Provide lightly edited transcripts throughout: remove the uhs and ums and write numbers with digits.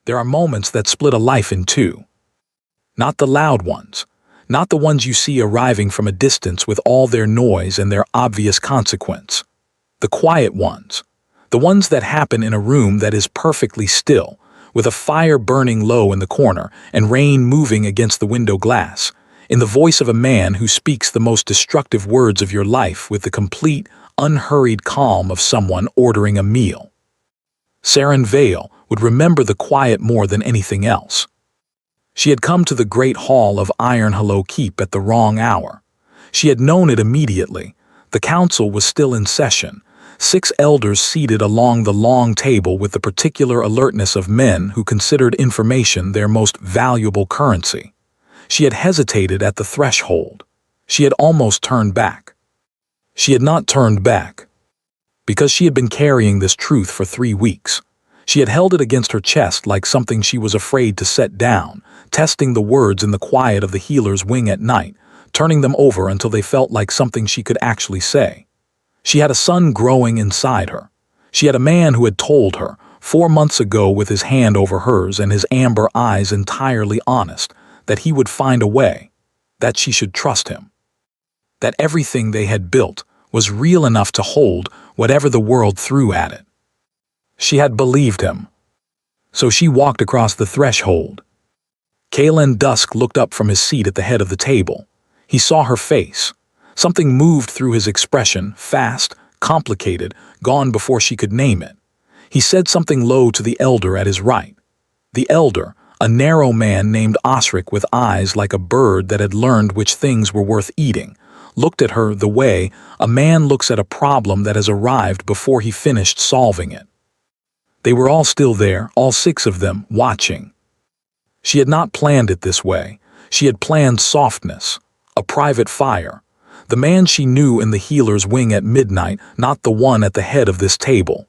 There are moments that split a life in two. Not the loud ones, not the ones you see arriving from a distance with all their noise and their obvious consequence. The quiet ones, the ones that happen in a room that is perfectly still, with a fire burning low in the corner and rain moving against the window glass, in the voice of a man who speaks the most destructive words of your life with the complete, unhurried calm of someone ordering a meal. Saren Vale would remember the quiet more than anything else. She had come to the great hall of Iron Hollow Keep at the wrong hour. She had known it immediately. The council was still in session, 6 elders seated along the long table with the particular alertness of men who considered information their most valuable currency. She had hesitated at the threshold. She had almost turned back. She had not turned back because she had been carrying this truth for 3 weeks. She had held it against her chest like something she was afraid to set down, testing the words in the quiet of the healer's wing at night, turning them over until they felt like something she could actually say. She had a son growing inside her. She had a man who had told her, 4 months ago with his hand over hers and his amber eyes entirely honest, that he would find a way, that she should trust him. That everything they had built was real enough to hold whatever the world threw at it. She had believed him. So she walked across the threshold. Kalen Dusk looked up from his seat at the head of the table. He saw her face. Something moved through his expression, fast, complicated, gone before she could name it. He said something low to the elder at his right. The elder, a narrow man named Osric with eyes like a bird that had learned which things were worth eating, looked at her the way a man looks at a problem that has arrived before he finished solving it. They were all still there, all 6 of them, watching. She had not planned it this way. She had planned softness, a private fire. The man she knew in the healer's wing at midnight, not the one at the head of this table.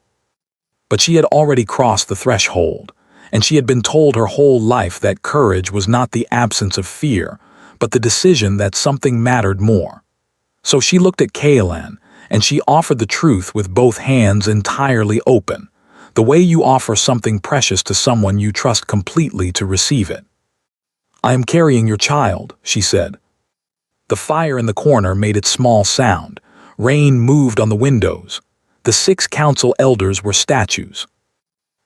But she had already crossed the threshold, and she had been told her whole life that courage was not the absence of fear, but the decision that something mattered more. So she looked at Kaelan, and she offered the truth with both hands entirely open, the way you offer something precious to someone you trust completely to receive it. "I am carrying your child," she said. The fire in the corner made its small sound. Rain moved on the windows. The 6 council elders were statues.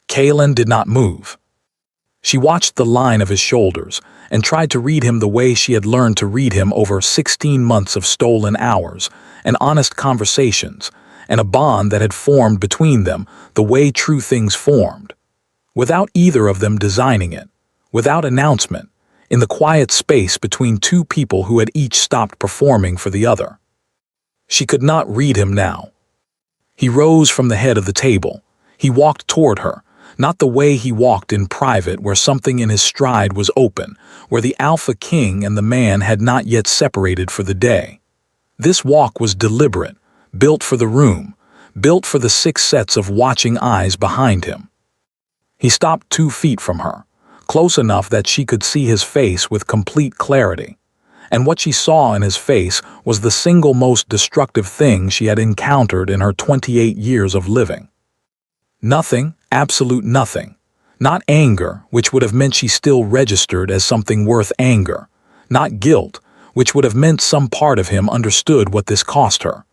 Kaelan did not move. She watched the line of his shoulders and tried to read him the way she had learned to read him over 16 months of stolen hours and honest conversations, and a bond that had formed between them the way true things formed. Without either of them designing it, without announcement, in the quiet space between 2 people who had each stopped performing for the other. She could not read him now. He rose from the head of the table. He walked toward her, not the way he walked in private where something in his stride was open, where the Alpha King and the man had not yet separated for the day. This walk was deliberate, built for the room, built for the 6 sets of watching eyes behind him. He stopped 2 feet from her, close enough that she could see his face with complete clarity. And what she saw in his face was the single most destructive thing she had encountered in her 28 years of living. Nothing, absolute nothing. Not anger, which would have meant she still registered as something worth anger. Not guilt, which would have meant some part of him understood what this cost her.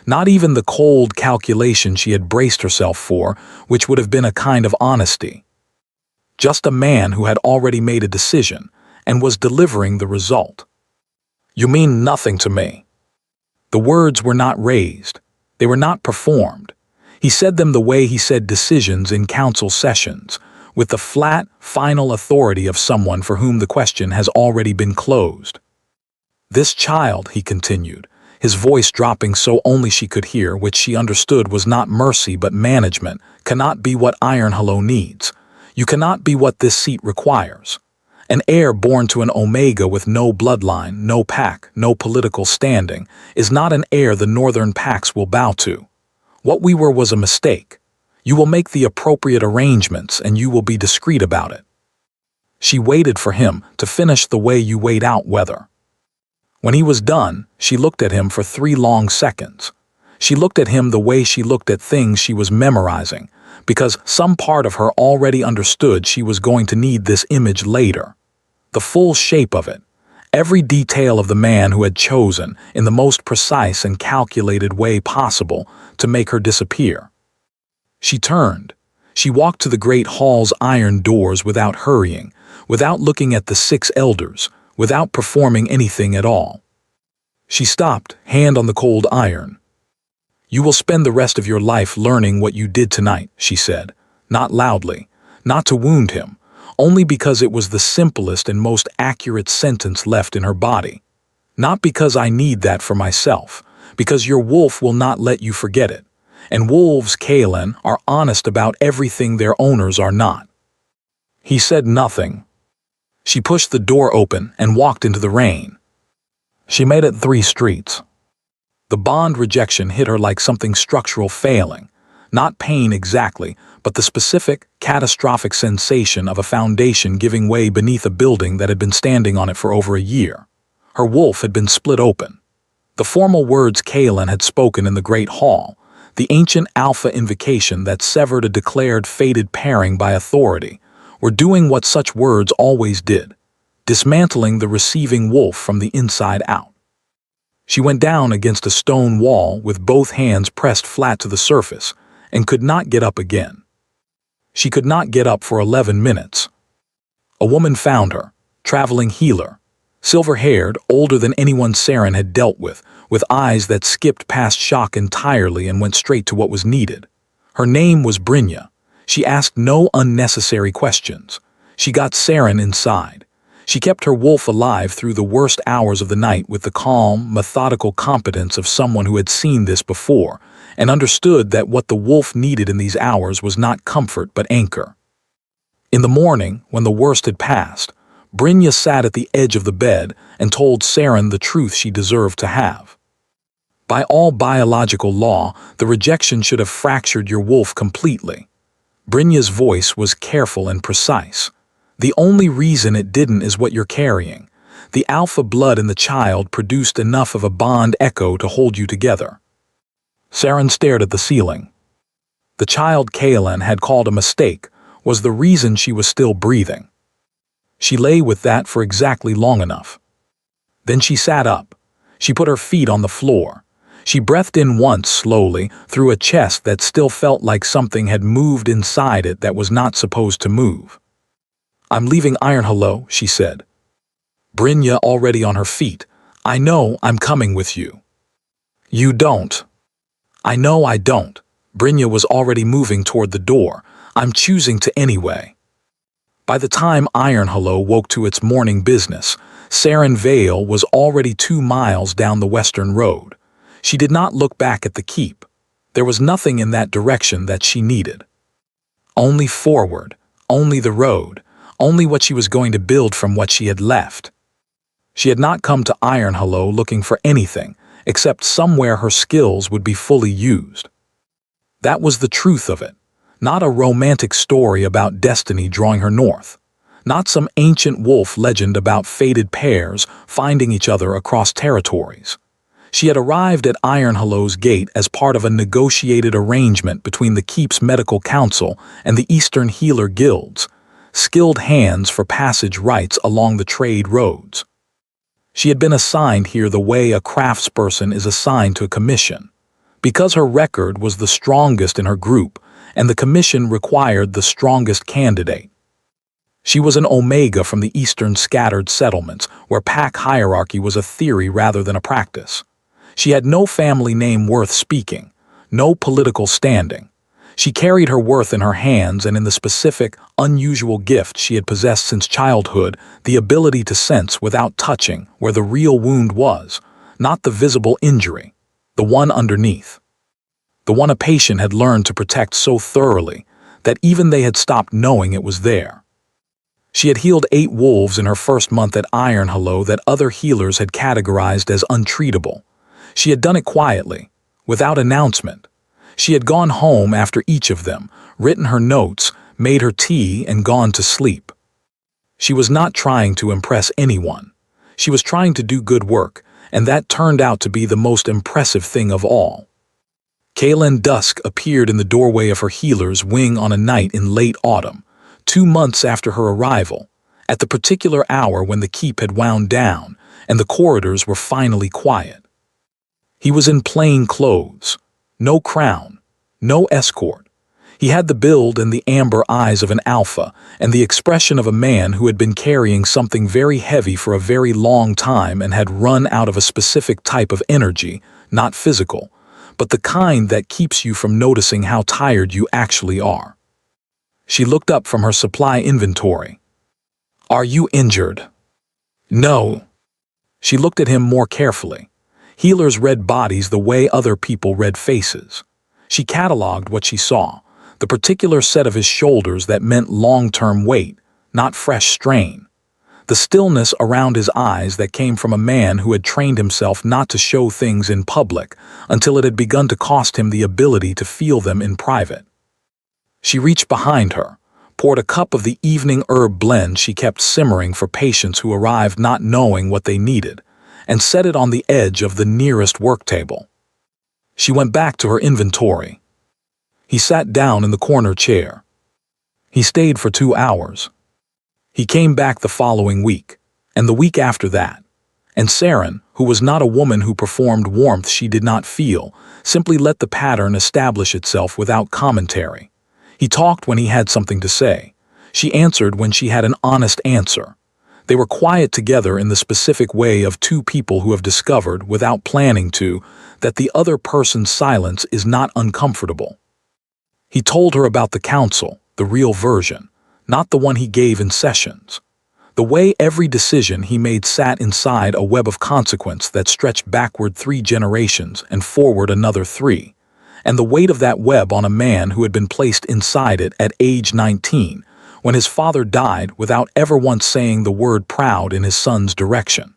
Not even the cold calculation she had braced herself for, which would have been a kind of honesty. Just a man who had already made a decision and was delivering the result. "You mean nothing to me." The words were not raised. They were not performed. He said them the way he said decisions in council sessions, with the flat, final authority of someone for whom the question has already been closed. "This child," he continued, his voice dropping so only she could hear, which she understood was not mercy but management, "cannot be what Iron Hollow needs. You cannot be what this seat requires. An heir born to an Omega with no bloodline, no pack, no political standing, is not an heir the Northern Packs will bow to. What we were was a mistake. You will make the appropriate arrangements and you will be discreet about it." She waited for him to finish the way you wait out weather. When he was done, she looked at him for 3 long seconds. She looked at him the way she looked at things she was memorizing, because some part of her already understood she was going to need this image later. The full shape of it, every detail of the man who had chosen, in the most precise and calculated way possible, to make her disappear. She turned. She walked to the great hall's iron doors without hurrying, without looking at the 6 elders, without performing anything at all. She stopped, hand on the cold iron. "You will spend the rest of your life learning what you did tonight," she said, not loudly, not to wound him, only because it was the simplest and most accurate sentence left in her body. "Not because I need that for myself, because your wolf will not let you forget it. And wolves, Kaelin, are honest about everything their owners are not." He said nothing. She pushed the door open and walked into the rain. She made it 3 streets. The bond rejection hit her like something structural failing. Not pain exactly, but the specific, catastrophic sensation of a foundation giving way beneath a building that had been standing on it for over a year. Her wolf had been split open. The formal words Kaelin had spoken in the Great Hall, the ancient alpha invocation that severed a declared fated pairing by authority, were doing what such words always did, dismantling the receiving wolf from the inside out. She went down against a stone wall with both hands pressed flat to the surface and could not get up again. She could not get up for 11 minutes. A woman found her, traveling healer, silver-haired, older than anyone Saren had dealt with eyes that skipped past shock entirely and went straight to what was needed. Her name was Brynja. She asked no unnecessary questions. She got Saren inside. She kept her wolf alive through the worst hours of the night with the calm, methodical competence of someone who had seen this before and understood that what the wolf needed in these hours was not comfort but anchor. In the morning, when the worst had passed, Brynja sat at the edge of the bed and told Saren the truth she deserved to have. By all biological law, the rejection should have fractured your wolf completely. Brynja's voice was careful and precise. The only reason it didn't is what you're carrying. The alpha blood in the child produced enough of a bond echo to hold you together. Saren stared at the ceiling. The child Kaelin had called a mistake was the reason she was still breathing. She lay with that for exactly long enough. Then she sat up. She put her feet on the floor. She breathed in once slowly through a chest that still felt like something had moved inside it that was not supposed to move. "I'm leaving Ironhollow," she said. Brynja already on her feet. "I know I'm coming with you." "You don't." "I know I don't." Brynja was already moving toward the door. "I'm choosing to anyway." By the time Ironhollow woke to its morning business, Saren Vale was already 2 miles down the western road. She did not look back at the keep. There was nothing in that direction that she needed. Only forward, only the road, only what she was going to build from what she had left. She had not come to Ironhollow looking for anything, except somewhere her skills would be fully used. That was the truth of it. Not a romantic story about destiny drawing her north. Not some ancient wolf legend about fated pairs finding each other across territories. She had arrived at Ironhollow's gate as part of a negotiated arrangement between the keep's medical council and the Eastern Healer Guilds, skilled hands for passage rights along the trade roads. She had been assigned here the way a craftsperson is assigned to a commission, because her record was the strongest in her group and the commission required the strongest candidate. She was an omega from the eastern scattered settlements where pack hierarchy was a theory rather than a practice. She had no family name worth speaking, no political standing. She carried her worth in her hands and in the specific, unusual gift she had possessed since childhood, the ability to sense without touching where the real wound was, not the visible injury, the one underneath. The one a patient had learned to protect so thoroughly that even they had stopped knowing it was there. She had healed 8 wolves in her first month at Ironhollow that other healers had categorized as untreatable. She had done it quietly, without announcement. She had gone home after each of them, written her notes, made her tea, and gone to sleep. She was not trying to impress anyone. She was trying to do good work, and that turned out to be the most impressive thing of all. Kaylin Dusk appeared in the doorway of her healer's wing on a night in late autumn, 2 months after her arrival, at the particular hour when the keep had wound down and the corridors were finally quiet. He was in plain clothes, no crown, no escort. He had the build and the amber eyes of an alpha and the expression of a man who had been carrying something very heavy for a very long time and had run out of a specific type of energy, not physical, but the kind that keeps you from noticing how tired you actually are. She looked up from her supply inventory. "Are you injured?" "No." She looked at him more carefully. Healers read bodies the way other people read faces. She cataloged what she saw, the particular set of his shoulders that meant long-term weight, not fresh strain. The stillness around his eyes that came from a man who had trained himself not to show things in public until it had begun to cost him the ability to feel them in private. She reached behind her, poured a cup of the evening herb blend she kept simmering for patients who arrived not knowing what they needed, and set it on the edge of the nearest work table. She went back to her inventory. He sat down in the corner chair. He stayed for 2 hours. He came back the following week, and the week after that, and Saren, who was not a woman who performed warmth she did not feel, simply let the pattern establish itself without commentary. He talked when he had something to say. She answered when she had an honest answer. They were quiet together in the specific way of two people who have discovered, without planning to, that the other person's silence is not uncomfortable. He told her about the council, the real version, not the one he gave in sessions. The way every decision he made sat inside a web of consequence that stretched backward 3 generations and forward another 3, and the weight of that web on a man who had been placed inside it at age 19, when his father died without ever once saying the word proud in his son's direction.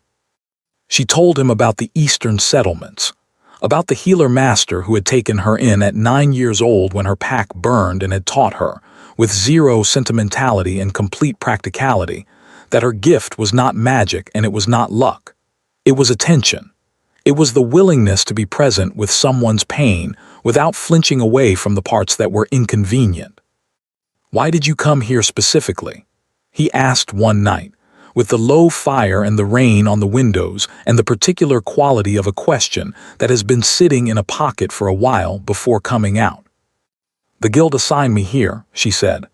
She told him about the Eastern settlements, about the healer master who had taken her in at 9 years old when her pack burned and had taught her, with zero sentimentality and complete practicality, that her gift was not magic and it was not luck. It was attention. It was the willingness to be present with someone's pain without flinching away from the parts that were inconvenient. "Why did you come here specifically?" he asked one night, with the low fire and the rain on the windows and the particular quality of a question that has been sitting in a pocket for a while before coming out. "The guild assigned me here," she said.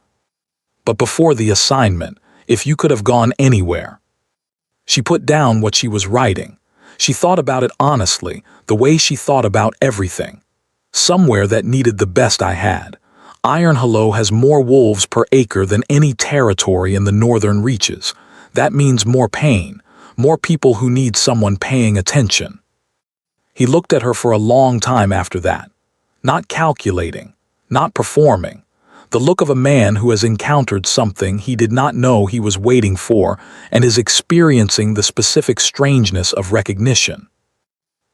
"But before the assignment, if you could have gone anywhere." She put down what she was writing. She thought about it honestly, the way she thought about everything. "Somewhere that needed the best I had. Iron Hollow has more wolves per acre than any territory in the northern reaches. That means more pain, more people who need someone paying attention." He looked at her for a long time after that, not calculating, not performing, the look of a man who has encountered something he did not know he was waiting for and is experiencing the specific strangeness of recognition.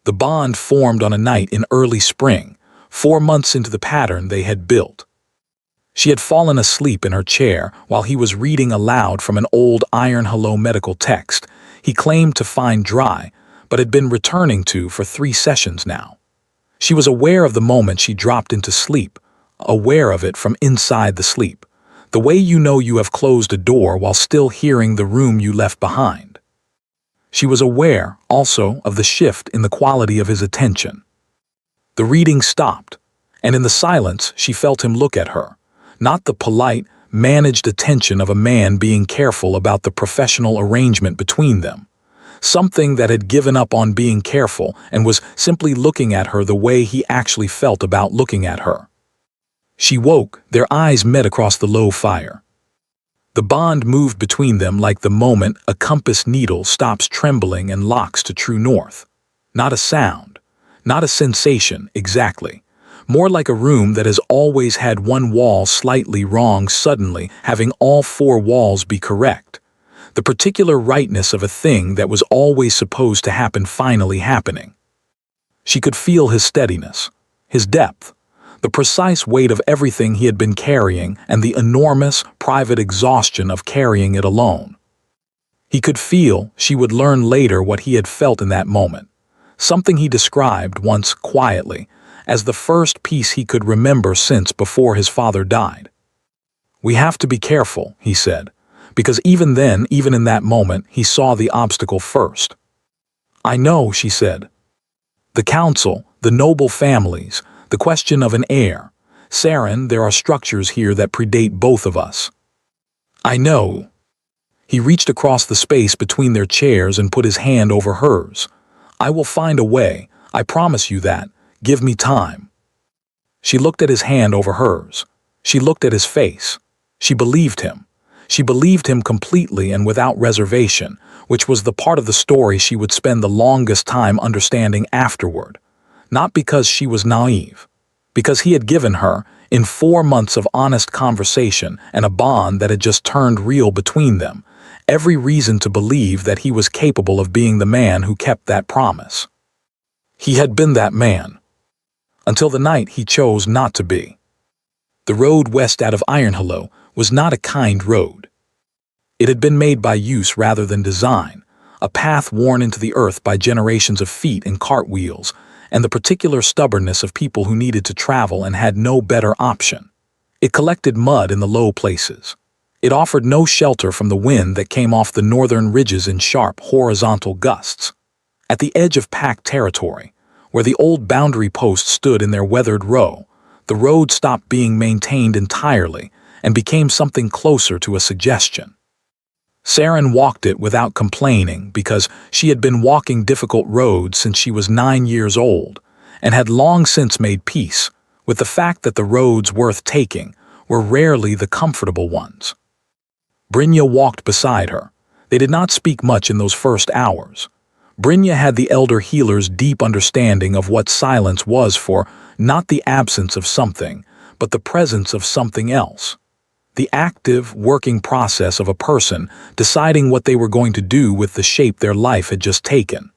The bond formed on a night in early spring, 4 months into the pattern they had built. She had fallen asleep in her chair while he was reading aloud from an old Iron Hollow medical text he claimed to find dry, but had been returning to for 3 sessions now. She was aware of the moment she dropped into sleep, aware of it from inside the sleep, the way you know you have closed a door while still hearing the room you left behind. She was aware, also, of the shift in the quality of his attention. The reading stopped, and in the silence she felt him look at her. Not the polite, managed attention of a man being careful about the professional arrangement between them. Something that had given up on being careful and was simply looking at her the way he actually felt about looking at her. She woke, their eyes met across the low fire. The bond moved between them like the moment a compass needle stops trembling and locks to true north. Not a sound, not a sensation, exactly. More like a room that has always had one wall slightly wrong suddenly having all 4 walls be correct. The particular rightness of a thing that was always supposed to happen finally happening. She could feel his steadiness, his depth, the precise weight of everything he had been carrying and the enormous, private exhaustion of carrying it alone. He could feel, she would learn later what he had felt in that moment. Something he described once quietly, as the first piece he could remember since before his father died. "We have to be careful," he said, because even then, even in that moment, he saw the obstacle first. "I know," she said. "The council, the noble families, the question of an heir. Saren, there are structures here that predate both of us." "I know." He reached across the space between their chairs and put his hand over hers. "I will find a way, I promise you that. Give me time." She looked at his hand over hers. She looked at his face. She believed him. She believed him completely and without reservation, which was the part of the story she would spend the longest time understanding afterward. Not because she was naive, because he had given her, in 4 months of honest conversation and a bond that had just turned real between them, every reason to believe that he was capable of being the man who kept that promise. He had been that man. Until the night he chose not to be. The road west out of Ironhollow was not a kind road. It had been made by use rather than design, a path worn into the earth by generations of feet and cartwheels, and the particular stubbornness of people who needed to travel and had no better option. It collected mud in the low places. It offered no shelter from the wind that came off the northern ridges in sharp, horizontal gusts. At the edge of packed territory, where the old boundary posts stood in their weathered row, the road stopped being maintained entirely and became something closer to a suggestion. Saren walked it without complaining because she had been walking difficult roads since she was 9 years old and had long since made peace with the fact that the roads worth taking were rarely the comfortable ones. Brynja walked beside her. They did not speak much in those first hours. Brynja had the elder healer's deep understanding of what silence was for, not the absence of something, but the presence of something else. The active, working process of a person deciding what they were going to do with the shape their life had just taken.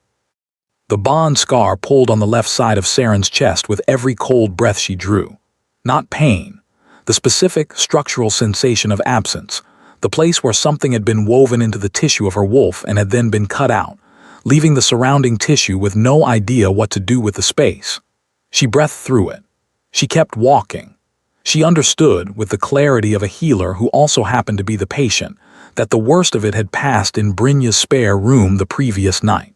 The bond scar pulled on the left side of Saren's chest with every cold breath she drew. Not pain, the specific, structural sensation of absence, the place where something had been woven into the tissue of her wolf and had then been cut out, leaving the surrounding tissue with no idea what to do with the space. She breathed through it. She kept walking. She understood, with the clarity of a healer who also happened to be the patient, that the worst of it had passed in Brynja's spare room the previous night.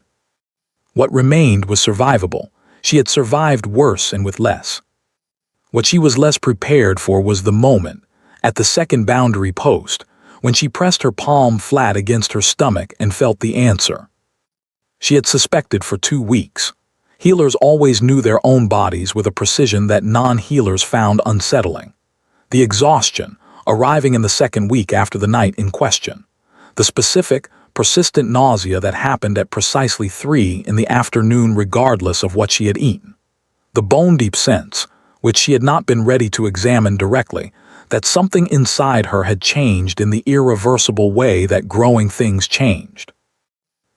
What remained was survivable. She had survived worse and with less. What she was less prepared for was the moment, at the second boundary post, when she pressed her palm flat against her stomach and felt the answer. She had suspected for 2 weeks. Healers always knew their own bodies with a precision that non-healers found unsettling. The exhaustion, arriving in the second week after the night in question. The specific, persistent nausea that happened at precisely 3 in the afternoon regardless of what she had eaten. The bone-deep sense, which she had not been ready to examine directly, that something inside her had changed in the irreversible way that growing things changed.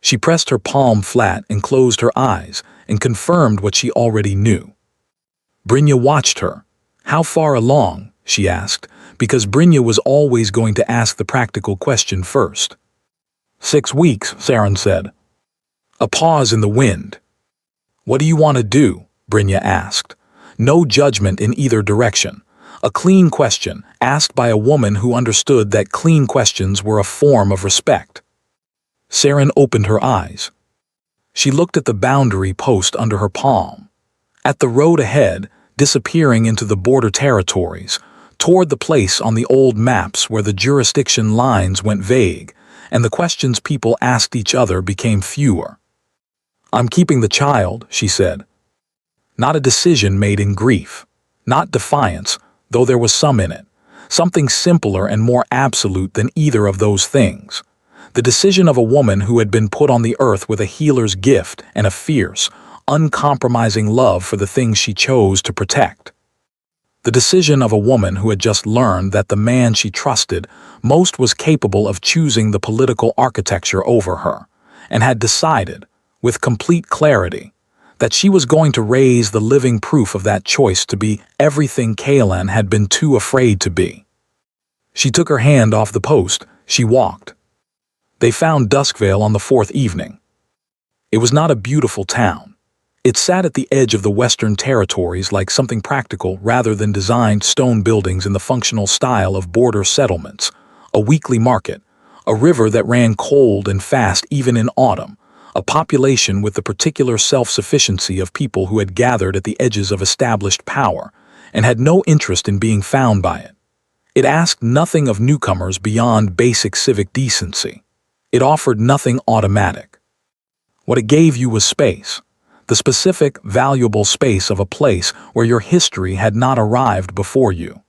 She pressed her palm flat and closed her eyes and confirmed what she already knew. Brynja watched her. "How far along?" she asked, because Brynja was always going to ask the practical question first. 6 weeks, Saren said. A pause in the wind. "What do you want to do?" Brynja asked. No judgment in either direction. A clean question, asked by a woman who understood that clean questions were a form of respect. Saren opened her eyes. She looked at the boundary post under her palm. At the road ahead, disappearing into the border territories, toward the place on the old maps where the jurisdiction lines went vague, and the questions people asked each other became fewer. "I'm keeping the child," she said. Not a decision made in grief. Not defiance, though there was some in it. Something simpler and more absolute than either of those things. The decision of a woman who had been put on the earth with a healer's gift and a fierce, uncompromising love for the things she chose to protect. The decision of a woman who had just learned that the man she trusted most was capable of choosing the political architecture over her, and had decided, with complete clarity, that she was going to raise the living proof of that choice to be everything Kaelan had been too afraid to be. She took her hand off the post. She walked. They found Duskvale on the 4th evening. It was not a beautiful town. It sat at the edge of the Western Territories like something practical rather than designed stone buildings in the functional style of border settlements, a weekly market, a river that ran cold and fast even in autumn, a population with the particular self-sufficiency of people who had gathered at the edges of established power and had no interest in being found by it. It asked nothing of newcomers beyond basic civic decency. It offered nothing automatic. What it gave you was space, the specific, valuable space of a place where your history had not arrived before you.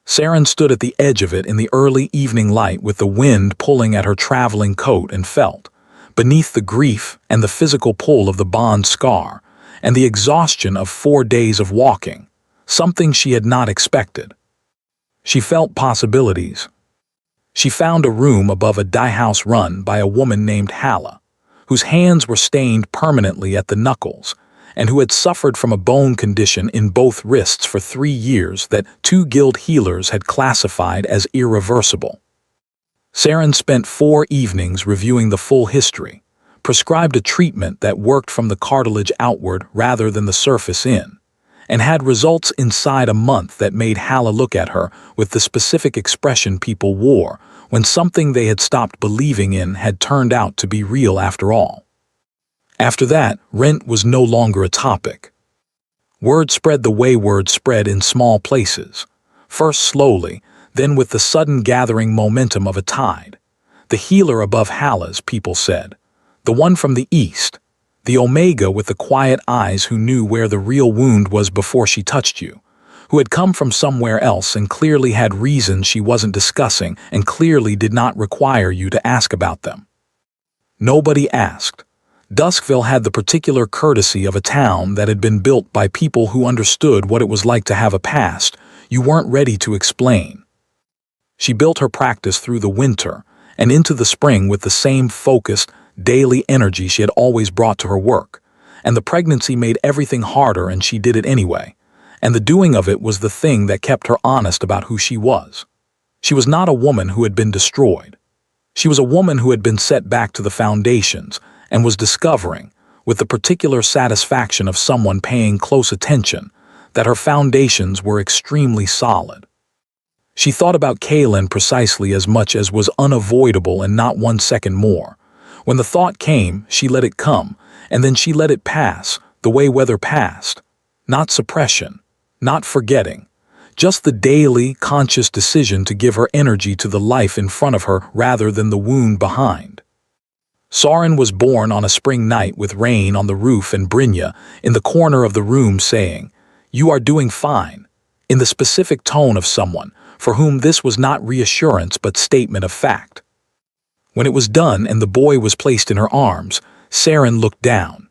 Saren stood at the edge of it in the early evening light with the wind pulling at her traveling coat and felt, beneath the grief and the physical pull of the Bond scar and the exhaustion of 4 days of walking, something she had not expected. She felt possibilities. She found a room above a dye house run by a woman named Halla, whose hands were stained permanently at the knuckles, and who had suffered from a bone condition in both wrists for 3 years that 2 guild healers had classified as irreversible. Saren spent 4 evenings reviewing the full history, prescribed a treatment that worked from the cartilage outward rather than the surface in, and had results inside a month that made Halla look at her with the specific expression people wore when something they had stopped believing in had turned out to be real after all. After that, rent was no longer a topic. Word spread the way word spread in small places, first slowly, then with the sudden gathering momentum of a tide. The healer above Halla's, people said, the one from the east, the Omega with the quiet eyes who knew where the real wound was before she touched you, who had come from somewhere else and clearly had reasons she wasn't discussing and clearly did not require you to ask about them. Nobody asked. Duskville had the particular courtesy of a town that had been built by people who understood what it was like to have a past you weren't ready to explain. She built her practice through the winter and into the spring with the same focused, daily energy she had always brought to her work, and the pregnancy made everything harder and she did it anyway, and the doing of it was the thing that kept her honest about who she was. She was not a woman who had been destroyed. She was a woman who had been set back to the foundations and was discovering, with the particular satisfaction of someone paying close attention, that her foundations were extremely solid. She thought about Kaylin precisely as much as was unavoidable and not 1 second more. When the thought came, she let it come, and then she let it pass, the way weather passed. Not suppression, not forgetting, just the daily, conscious decision to give her energy to the life in front of her rather than the wound behind. Saren was born on a spring night with rain on the roof and Brynja in the corner of the room saying, "You are doing fine," in the specific tone of someone for whom this was not reassurance but statement of fact. When it was done and the boy was placed in her arms, Saren looked down.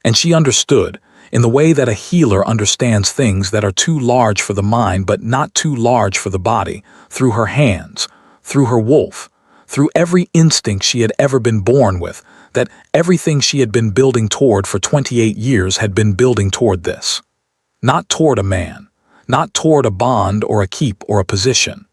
And she understood, in the way that a healer understands things that are too large for the mind but not too large for the body, through her hands, through her wolf, through every instinct she had ever been born with, that everything she had been building toward for 28 years had been building toward this. Not toward a man, not toward a bond or a keep or a position.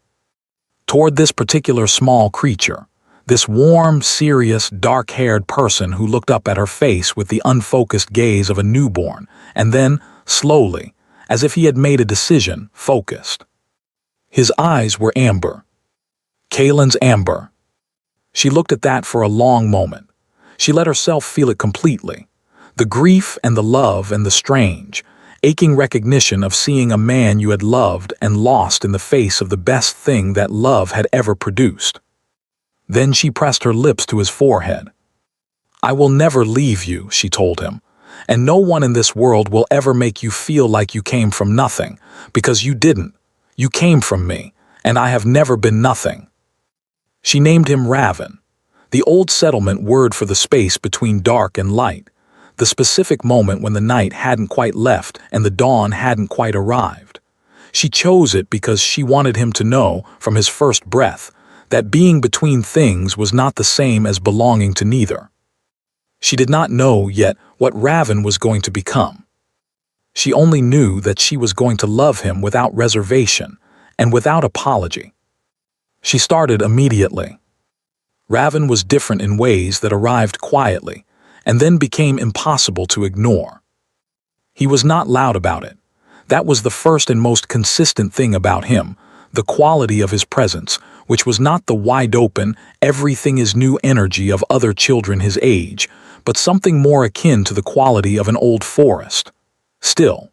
Toward this particular small creature, this warm, serious, dark-haired person who looked up at her face with the unfocused gaze of a newborn, and then, slowly, as if he had made a decision, focused. His eyes were amber. Kaylin's amber. She looked at that for a long moment. She let herself feel it completely. The grief and the love and the strange, aching recognition of seeing a man you had loved and lost in the face of the best thing that love had ever produced. Then she pressed her lips to his forehead. "I will never leave you," she told him, "and no one in this world will ever make you feel like you came from nothing, because you didn't. You came from me, and I have never been nothing." She named him Raven, the old settlement word for the space between dark and light, the specific moment when the night hadn't quite left and the dawn hadn't quite arrived. She chose it because she wanted him to know, from his first breath, that being between things was not the same as belonging to neither. She did not know yet what Raven was going to become. She only knew that she was going to love him without reservation and without apology. She started immediately. Raven was different in ways that arrived quietly, and then became impossible to ignore. He was not loud about it. That was the first and most consistent thing about him, the quality of his presence, which was not the wide-open, everything-is-new energy of other children his age, but something more akin to the quality of an old forest. Still,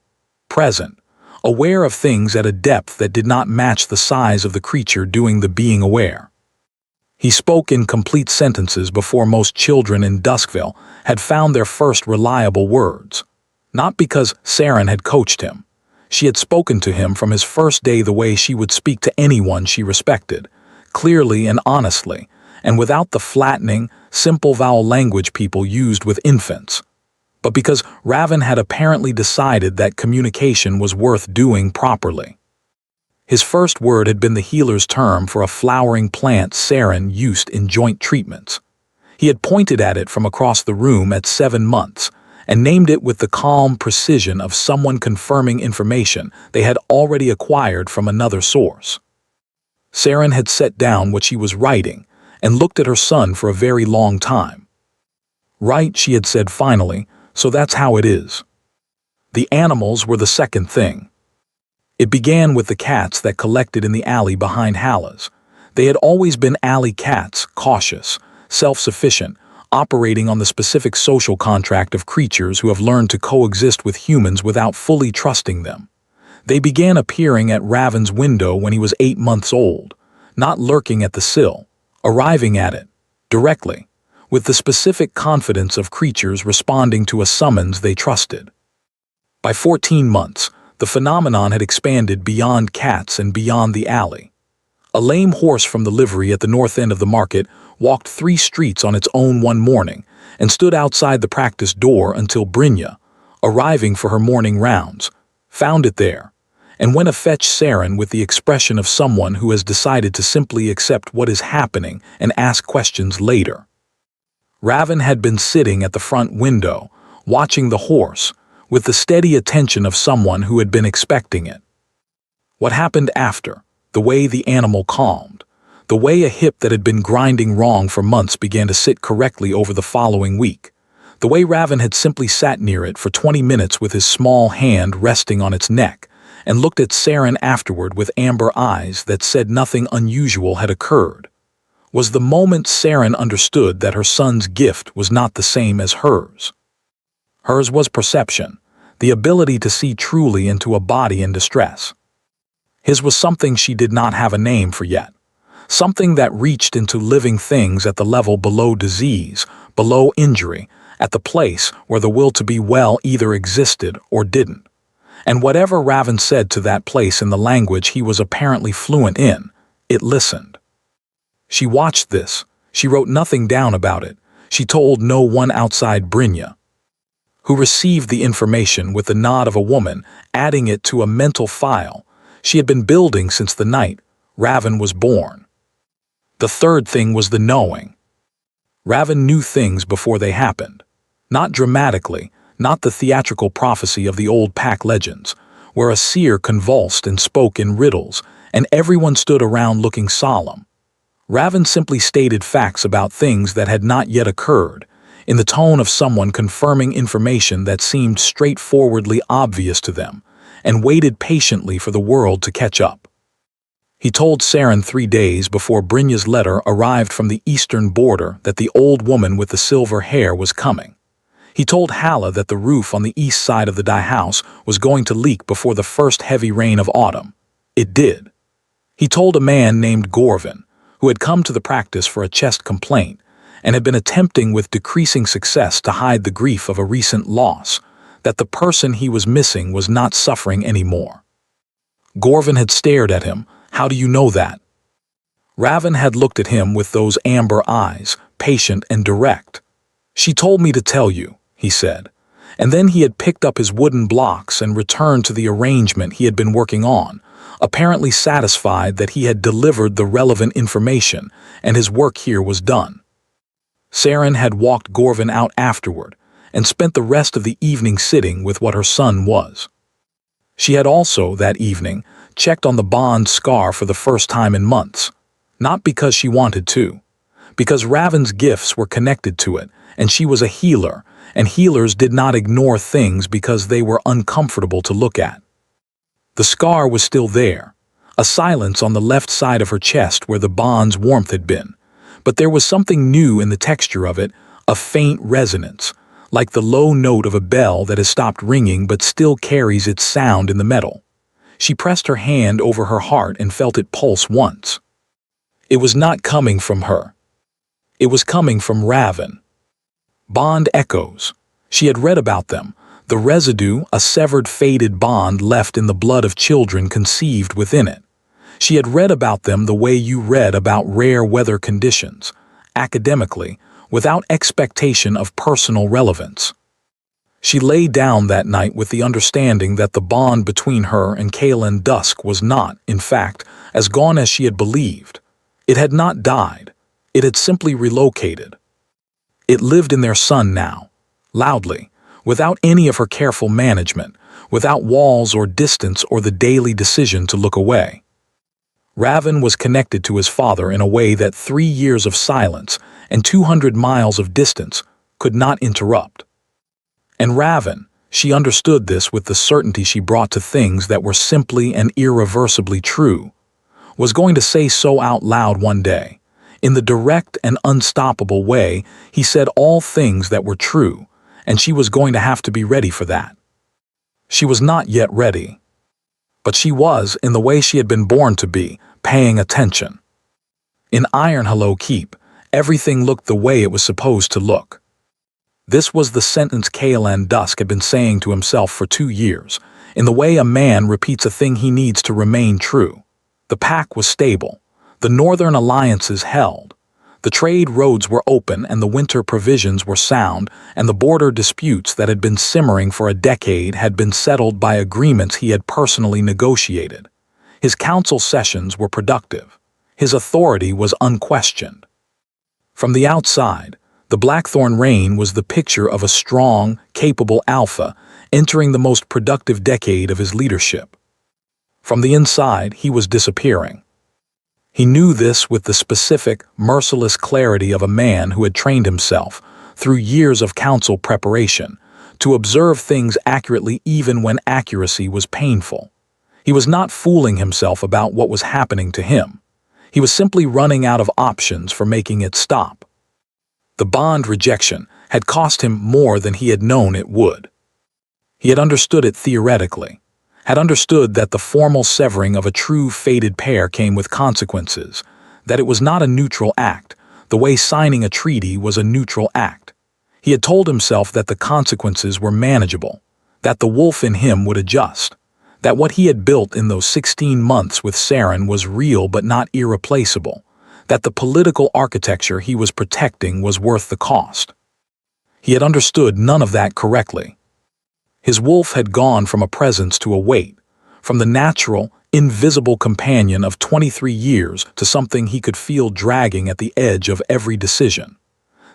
present, aware of things at a depth that did not match the size of the creature doing the being aware. He spoke in complete sentences before most children in Duskville had found their first reliable words. Not because Saren had coached him. She had spoken to him from his first day the way she would speak to anyone she respected, clearly and honestly, and without the flattening, simple vowel language people used with infants. But because Raven had apparently decided that communication was worth doing properly. His first word had been the healer's term for a flowering plant Saren used in joint treatments. He had pointed at it from across the room at 7 months, and named it with the calm precision of someone confirming information they had already acquired from another source. Saren had set down what she was writing and looked at her son for a very long time. "Right," she had said finally, "so that's how it is." The animals were the second thing. It began with the cats that collected in the alley behind Halla's. They had always been alley cats, cautious, self-sufficient, operating on the specific social contract of creatures who have learned to coexist with humans without fully trusting them. They began appearing at Raven's window when he was 8 months old, not lurking at the sill, arriving at it, directly, with the specific confidence of creatures responding to a summons they trusted. By 14 months, the phenomenon had expanded beyond cats and beyond the alley. A lame horse from the livery at the north end of the market walked 3 streets on its own one morning and stood outside the practice door until Brynja, arriving for her morning rounds, found it there, and went to fetch Saren with the expression of someone who has decided to simply accept what is happening and ask questions later. Raven had been sitting at the front window, watching the horse, with the steady attention of someone who had been expecting it. What happened after, the way the animal calmed, the way a hip that had been grinding wrong for months began to sit correctly over the following week, the way Raven had simply sat near it for 20 minutes with his small hand resting on its neck, and looked at Saren afterward with amber eyes that said nothing unusual had occurred, was the moment Saren understood that her son's gift was not the same as hers. Hers was perception, the ability to see truly into a body in distress. His was something she did not have a name for yet, something that reached into living things at the level below disease, below injury, at the place where the will to be well either existed or didn't. And whatever Raven said to that place in the language he was apparently fluent in, it listened. She watched this. She wrote nothing down about it. She told no one outside Brynja, who received the information with the nod of a woman, adding it to a mental file she had been building since the night Raven was born. The third thing was the knowing. Raven knew things before they happened. Not dramatically, not the theatrical prophecy of the old pack legends, where a seer convulsed and spoke in riddles, and everyone stood around looking solemn. Raven simply stated facts about things that had not yet occurred, in the tone of someone confirming information that seemed straightforwardly obvious to them, and waited patiently for the world to catch up. He told Saren 3 days before Brynja's letter arrived from the eastern border that the old woman with the silver hair was coming. He told Halla that the roof on the east side of the dye house was going to leak before the first heavy rain of autumn. It did. He told a man named Gorvin, who had come to the practice for a chest complaint, and had been attempting with decreasing success to hide the grief of a recent loss, that the person he was missing was not suffering anymore. Gorvin had stared at him. "How do you know that?" Raven had looked at him with those amber eyes, patient and direct. "She told me to tell you," he said, and then he had picked up his wooden blocks and returned to the arrangement he had been working on, apparently satisfied that he had delivered the relevant information and his work here was done. Saren had walked Gorvin out afterward and spent the rest of the evening sitting with what her son was. She had also, that evening, checked on the bond scar for the first time in months, not because she wanted to, because Raven's gifts were connected to it, and she was a healer, and healers did not ignore things because they were uncomfortable to look at. The scar was still there, a silence on the left side of her chest where the bond's warmth had been, but there was something new in the texture of it, a faint resonance, like the low note of a bell that has stopped ringing but still carries its sound in the metal. She pressed her hand over her heart and felt it pulse once. It was not coming from her. It was coming from Raven. Bond echoes. She had read about them, the residue, a severed, faded bond left in the blood of children conceived within it. She had read about them the way you read about rare weather conditions, academically, without expectation of personal relevance. She lay down that night with the understanding that the bond between her and Kaelin Dusk was not, in fact, as gone as she had believed. It had not died. It had simply relocated. It lived in their son now, loudly, without any of her careful management, without walls or distance or the daily decision to look away. Raven was connected to his father in a way that 3 years of silence and 200 miles of distance could not interrupt. And Raven, she understood this with the certainty she brought to things that were simply and irreversibly true, was going to say so out loud one day. In the direct and unstoppable way, he said all things that were true, and she was going to have to be ready for that. She was not yet ready. But she was, in the way she had been born to be, paying attention. In Iron Hollow Keep, everything looked the way it was supposed to look. This was the sentence Kaelin Dusk had been saying to himself for 2 years, in the way a man repeats a thing he needs to remain true. The pack was stable. The northern alliances held. The trade roads were open and the winter provisions were sound, and the border disputes that had been simmering for a decade had been settled by agreements he had personally negotiated. His council sessions were productive. His authority was unquestioned. From the outside, the Blackthorn Reign was the picture of a strong, capable alpha entering the most productive decade of his leadership. From the inside, he was disappearing. He knew this with the specific, merciless clarity of a man who had trained himself, through years of council preparation, to observe things accurately even when accuracy was painful. He was not fooling himself about what was happening to him. He was simply running out of options for making it stop. The bond rejection had cost him more than he had known it would. He had understood it theoretically, had understood that the formal severing of a true fated pair came with consequences, that it was not a neutral act, the way signing a treaty was a neutral act. He had told himself that the consequences were manageable, that the wolf in him would adjust, that what he had built in those 16 months with Saren was real but not irreplaceable, that the political architecture he was protecting was worth the cost. He had understood none of that correctly. His wolf had gone from a presence to a weight, from the natural, invisible companion of 23 years to something he could feel dragging at the edge of every decision.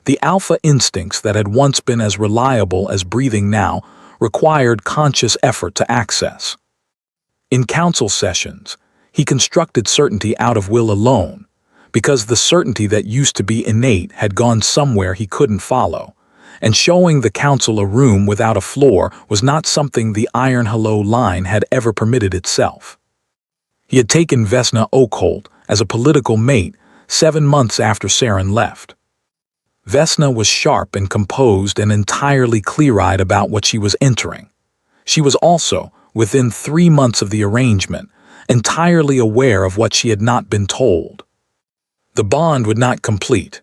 The alpha instincts that had once been as reliable as breathing now required conscious effort to access. In council sessions, he constructed certainty out of will alone, because the certainty that used to be innate had gone somewhere he couldn't follow, and showing the council a room without a floor was not something the Iron Hello line had ever permitted itself. He had taken Vesna Oakholt as a political mate 7 months after Saren left. Vesna was sharp and composed and entirely clear-eyed about what she was entering. She was also, within 3 months of the arrangement, entirely aware of what she had not been told. The bond would not complete.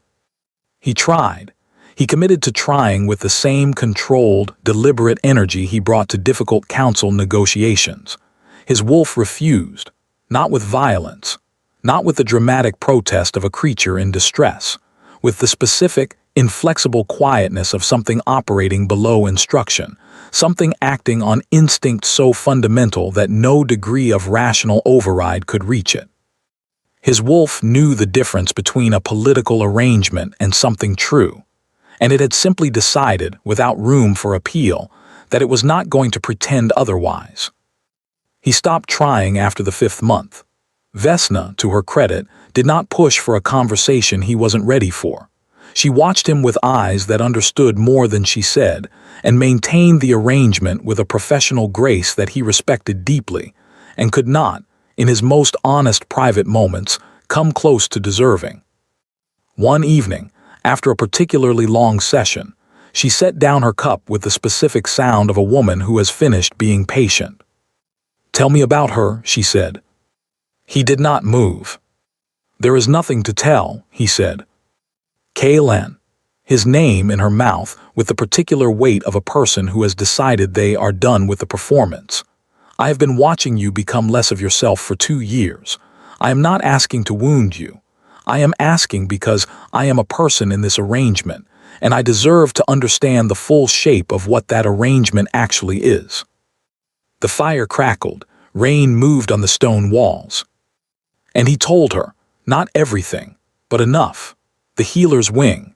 He tried. He committed to trying with the same controlled, deliberate energy he brought to difficult council negotiations. His wolf refused, not with violence, not with the dramatic protest of a creature in distress, with the specific, inflexible quietness of something operating below instruction, something acting on instinct so fundamental that no degree of rational override could reach it. His wolf knew the difference between a political arrangement and something true, and it had simply decided, without room for appeal, that it was not going to pretend otherwise. He stopped trying after the 5th month. Vesna, to her credit, did not push for a conversation he wasn't ready for. She watched him with eyes that understood more than she said, and maintained the arrangement with a professional grace that he respected deeply, and could not, in his most honest private moments, come close to deserving. One evening, after a particularly long session, she set down her cup with the specific sound of a woman who has finished being patient. "Tell me about her," she said. He did not move. "There is nothing to tell," he said. Kaylin, his name in her mouth with the particular weight of a person who has decided they are done with the performance. "I have been watching you become less of yourself for 2 years. I am not asking to wound you. I am asking because I am a person in this arrangement, and I deserve to understand the full shape of what that arrangement actually is." The fire crackled, rain moved on the stone walls. And he told her, not everything, but enough. The healer's wing.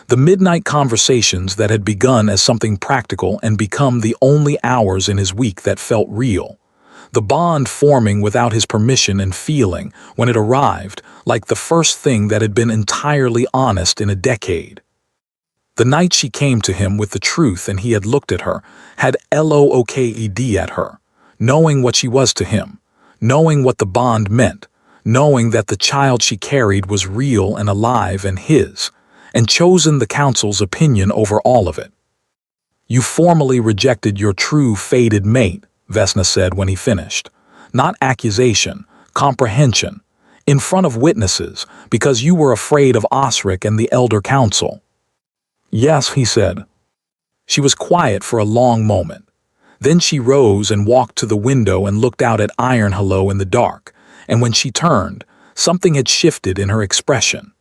The midnight conversations that had begun as something practical and become the only hours in his week that felt real. The bond forming without his permission and feeling, when it arrived, like the first thing that had been entirely honest in a decade. The night she came to him with the truth and he had looked at her, had looked at her, knowing what she was to him, knowing what the bond meant, knowing that the child she carried was real and alive and his, and chosen the council's opinion over all of it. "You formally rejected your true fated mate," Vesna said when he finished. "Not accusation, comprehension, in front of witnesses, because you were afraid of Osric and the elder council." "Yes," he said. She was quiet for a long moment. Then she rose and walked to the window and looked out at Ironhollow in the dark, and when she turned, something had shifted in her expression.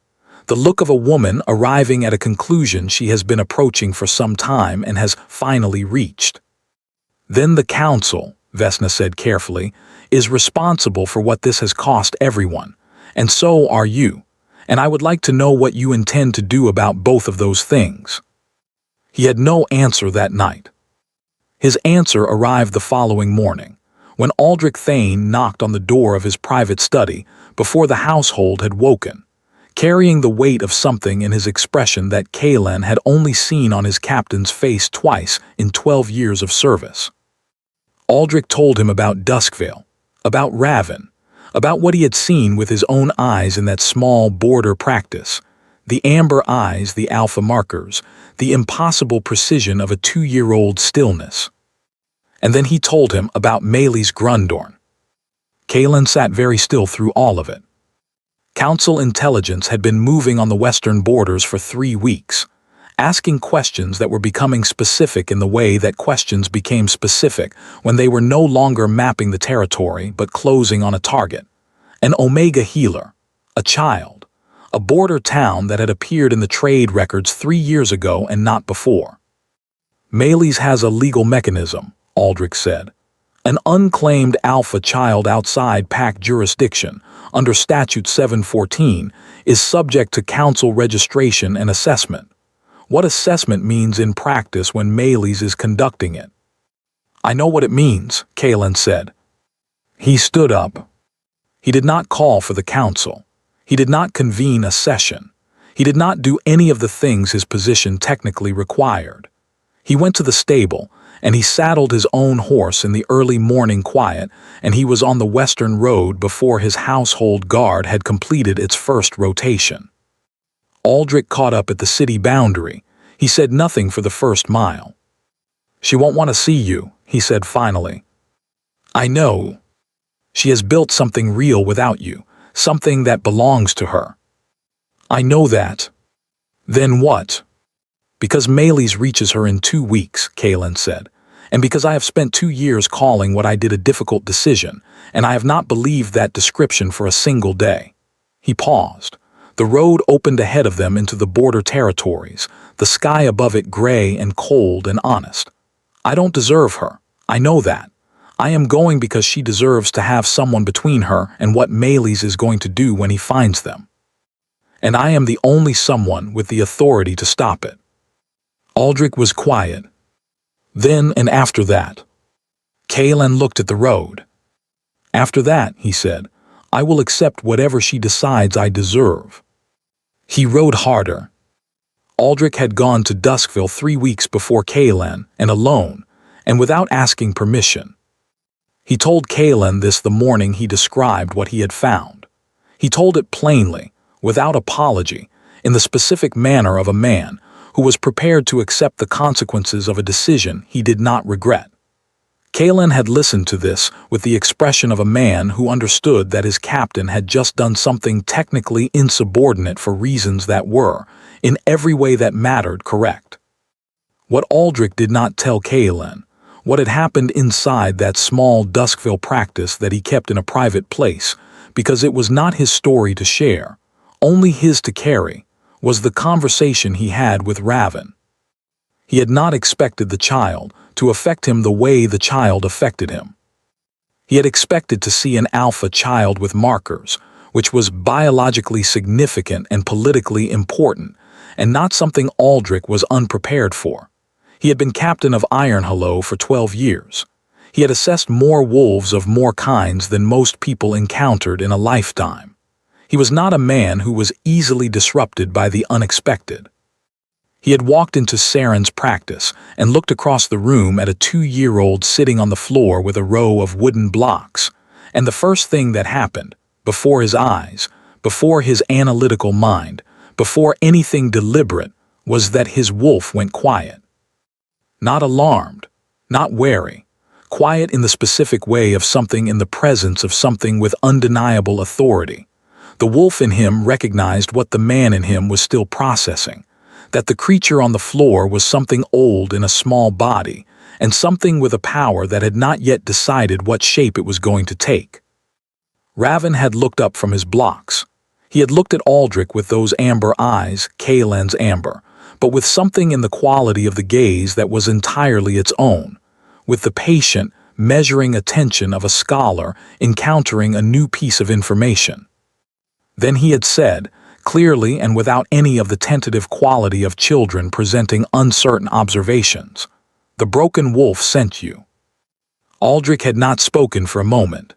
The look of a woman arriving at a conclusion she has been approaching for some time and has finally reached. "Then the council," Vesna said carefully, "is responsible for what this has cost everyone, and so are you, and I would like to know what you intend to do about both of those things." He had no answer that night. His answer arrived the following morning, when Aldrich Thane knocked on the door of his private study before the household had woken, carrying the weight of something in his expression that Kaylin had only seen on his captain's face twice in 12 years of service. Aldrich told him about Duskvale, about Raven, about what he had seen with his own eyes in that small border practice, the amber eyes, the alpha markers, the impossible precision of a 2-year-old stillness. And then he told him about Maley's Grundorn. Kaylin sat very still through all of it. Council intelligence had been moving on the western borders for 3 weeks, asking questions that were becoming specific in the way that questions became specific when they were no longer mapping the territory but closing on a target. An Omega healer, a child, a border town that had appeared in the trade records 3 years ago and not before. "Maley's has a legal mechanism," Aldrich said. "An unclaimed alpha child outside pact jurisdiction, under Statute 714, is subject to council registration and assessment. What assessment means in practice when Maley's is conducting it." "I know what it means," Kaylin said. He stood up. He did not call for the council. He did not convene a session. He did not do any of the things his position technically required. He went to the stable, and he saddled his own horse in the early morning quiet, and he was on the western road before his household guard had completed its first rotation. Aldrich caught up at the city boundary. He said nothing for the first mile. "She won't want to see you," he said finally. "I know. She has built something real without you, something that belongs to her." "I know that." "Then what?" "Because Maley's reaches her in 2 weeks, Kaylin said, "and because I have spent 2 years calling what I did a difficult decision, and I have not believed that description for a single day." He paused. The road opened ahead of them into the border territories, the sky above it gray and cold and honest. "I don't deserve her. I know that. I am going because she deserves to have someone between her and what Maley's is going to do when he finds them. And I am the only someone with the authority to stop it." Aldrich was quiet. "Then and after that?" Kaylin looked at the road. "After that," he said, I will accept whatever she decides I deserve." He rode harder. Aldrich had gone to Duskville 3 weeks before Kaylin, and alone, and without asking permission. He told Kaylin this the morning he described what he had found. He told it plainly, without apology, in the specific manner of a man who was prepared to accept the consequences of a decision he did not regret. Kaylin had listened to this with the expression of a man who understood that his captain had just done something technically insubordinate for reasons that were, in every way that mattered, correct. What Aldrich did not tell Kaylin, what had happened inside that small Duskville practice that he kept in a private place, because it was not his story to share, only his to carry, was the conversation he had with Raven. He had not expected the child to affect him the way the child affected him. He had expected to see an alpha child with markers, which was biologically significant and politically important, and not something Aldrich was unprepared for. He had been captain of Ironhollow for 12 years. He had assessed more wolves of more kinds than most people encountered in a lifetime. He was not a man who was easily disrupted by the unexpected. He had walked into Saren's practice and looked across the room at a 2-year-old sitting on the floor with a row of wooden blocks, and the first thing that happened, before his eyes, before his analytical mind, before anything deliberate, was that his wolf went quiet. Not alarmed, not wary, quiet in the specific way of something in the presence of something with undeniable authority. The wolf in him recognized what the man in him was still processing, that the creature on the floor was something old in a small body, and something with a power that had not yet decided what shape it was going to take. Raven had looked up from his blocks. He had looked at Aldrich with those amber eyes, Kaylin's amber, but with something in the quality of the gaze that was entirely its own, with the patient, measuring attention of a scholar encountering a new piece of information. Then he had said, clearly and without any of the tentative quality of children presenting uncertain observations, "The broken wolf sent you." Aldrich had not spoken for a moment.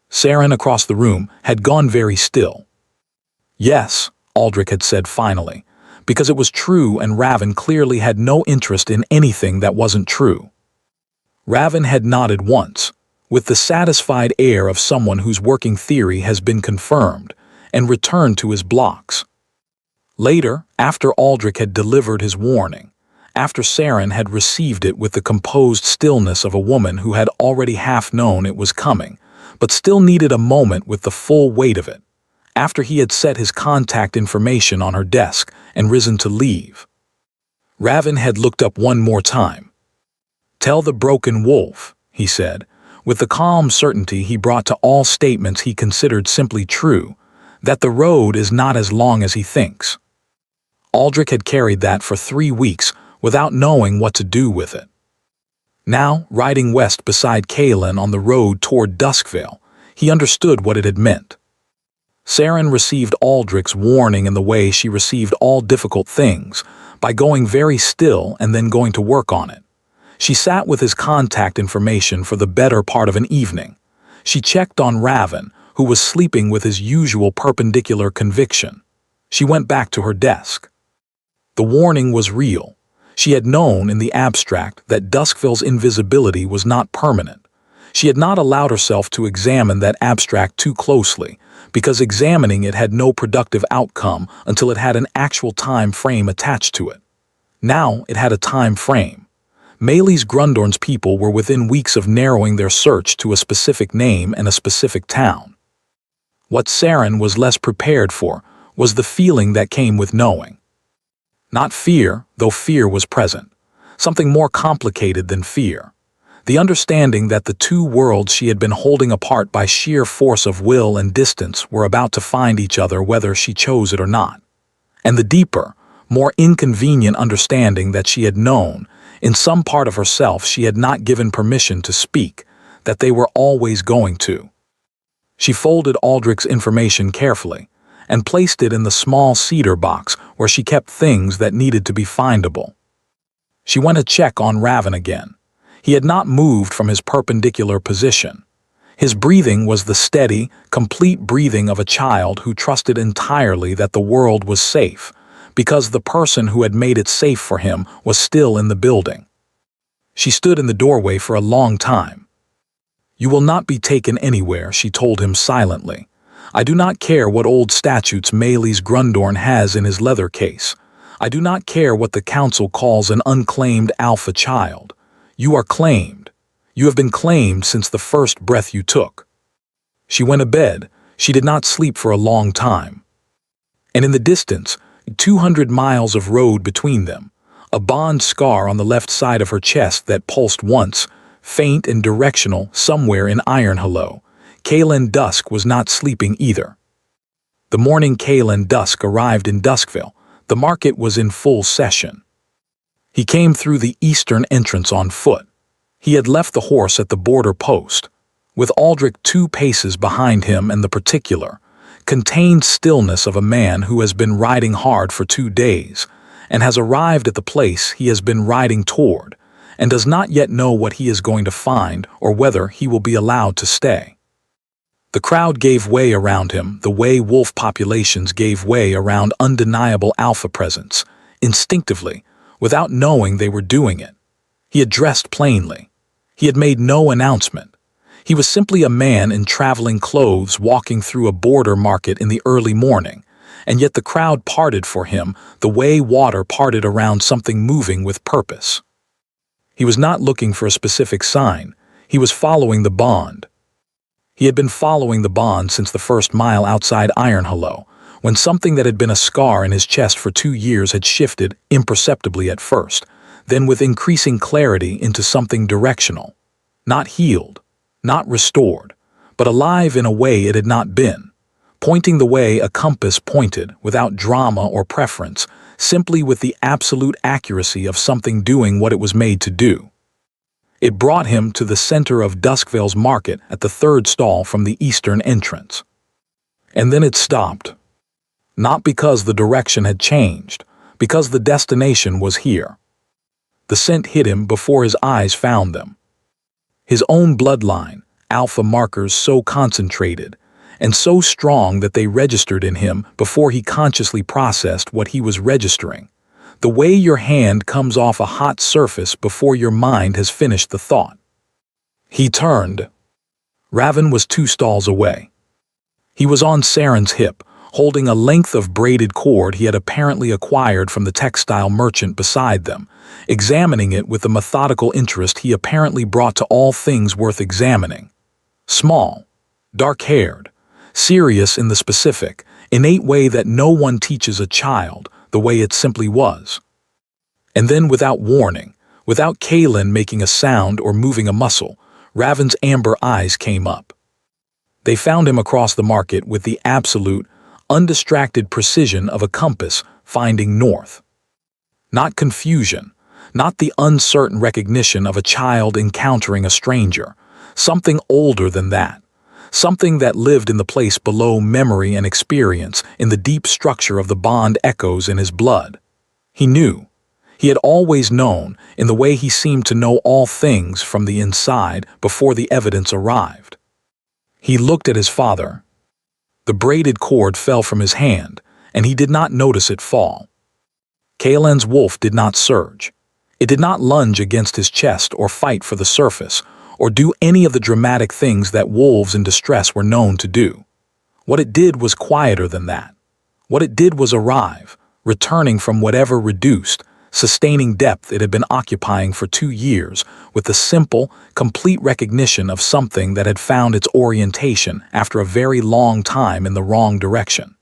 Saren across the room had gone very still. "Yes," Aldrich had said finally, because it was true and Raven clearly had no interest in anything that wasn't true. Raven had nodded once, with the satisfied air of someone whose working theory has been confirmed, and returned to his blocks. Later, after Aldrich had delivered his warning, after Saren had received it with the composed stillness of a woman who had already half known it was coming, but still needed a moment with the full weight of it, after he had set his contact information on her desk and risen to leave, Raven had looked up one more time. "Tell the broken wolf," he said, with the calm certainty he brought to all statements he considered simply true, that the road is not as long as he thinks. Aldrich had carried that for 3 weeks without knowing what to do with it. Now, riding west beside Kaylin on the road toward Duskville, he understood what it had meant. Saren received Aldrich's warning in the way she received all difficult things, by going very still and then going to work on it. She sat with his contact information for the better part of an evening. She checked on Raven, who was sleeping with his usual perpendicular conviction. She went back to her desk. The warning was real. She had known in the abstract that Duskville's invisibility was not permanent. She had not allowed herself to examine that abstract too closely, because examining it had no productive outcome until it had an actual time frame attached to it. Now it had a time frame. Maylis Grundorn's people were within weeks of narrowing their search to a specific name and a specific town. What Saren was less prepared for was the feeling that came with knowing. Not fear, though fear was present. Something more complicated than fear. The understanding that the two worlds she had been holding apart by sheer force of will and distance were about to find each other whether she chose it or not. And the deeper, more inconvenient understanding that she had known, in some part of herself she had not given permission to speak, that they were always going to. She folded Aldrich's information carefully, and placed it in the small cedar box where she kept things that needed to be findable. She went to check on Raven again. He had not moved from his perpendicular position. His breathing was the steady, complete breathing of a child who trusted entirely that the world was safe, because the person who had made it safe for him was still in the building. She stood in the doorway for a long time. "You will not be taken anywhere," she told him silently. "I do not care what old statutes Maylis Grundorn has in his leather case. I do not care what the council calls an unclaimed alpha child. You are claimed. You have been claimed since the first breath you took." She went to bed. She did not sleep for a long time. And in the distance, 200 miles of road between them, a bond scar on the left side of her chest that pulsed once, faint and directional somewhere in Ironhollow. Kaelin Dusk was not sleeping either. The morning Kaelin Dusk arrived in Duskville, the market was in full session. He came through the eastern entrance on foot. He had left the horse at the border post, with Aldrich 2 paces behind him, and the particular, contained stillness of a man who has been riding hard for 2 days, and has arrived at the place he has been riding toward, and does not yet know what he is going to find or whether he will be allowed to stay. The crowd gave way around him the way wolf populations gave way around undeniable alpha presence, instinctively, without knowing they were doing it. He had dressed plainly. He had made no announcement. He was simply a man in traveling clothes walking through a border market in the early morning, and yet the crowd parted for him the way water parted around something moving with purpose. He was not looking for a specific sign. He was following the bond. He had been following the bond since the first mile outside Ironhollow, when something that had been a scar in his chest for 2 years had shifted imperceptibly at first, then with increasing clarity into something directional, not healed, not restored, but alive in a way it had not been, pointing the way a compass pointed without drama or preference, simply with the absolute accuracy of something doing what it was made to do. It brought him to the center of Duskville's market at the 3rd stall from the eastern entrance. And then it stopped. Not because the direction had changed, because the destination was here. The scent hit him before his eyes found them. His own bloodline, alpha markers so concentrated, and so strong that they registered in him before he consciously processed what he was registering. The way your hand comes off a hot surface before your mind has finished the thought. He turned. Raven was 2 stalls away. He was on Saren's hip, holding a length of braided cord he had apparently acquired from the textile merchant beside them, examining it with the methodical interest he apparently brought to all things worth examining. Small, dark-haired, serious in the specific, innate way that no one teaches a child, the way it simply was. And then without warning, without Kaelin making a sound or moving a muscle, Raven's amber eyes came up. They found him across the market with the absolute, undistracted precision of a compass finding north. Not confusion, not the uncertain recognition of a child encountering a stranger, something older than that. Something that lived in the place below memory and experience, in the deep structure of the bond echoes in his blood. He knew. He had always known, in the way he seemed to know all things from the inside before the evidence arrived. He looked at his father. The braided cord fell from his hand, and he did not notice it fall. Kaelin's wolf did not surge. It did not lunge against his chest or fight for the surface, or do any of the dramatic things that wolves in distress were known to do. What it did was quieter than that. What it did was arrive, returning from whatever reduced, sustaining depth it had been occupying for 2 years, with the simple, complete recognition of something that had found its orientation after a very long time in the wrong direction.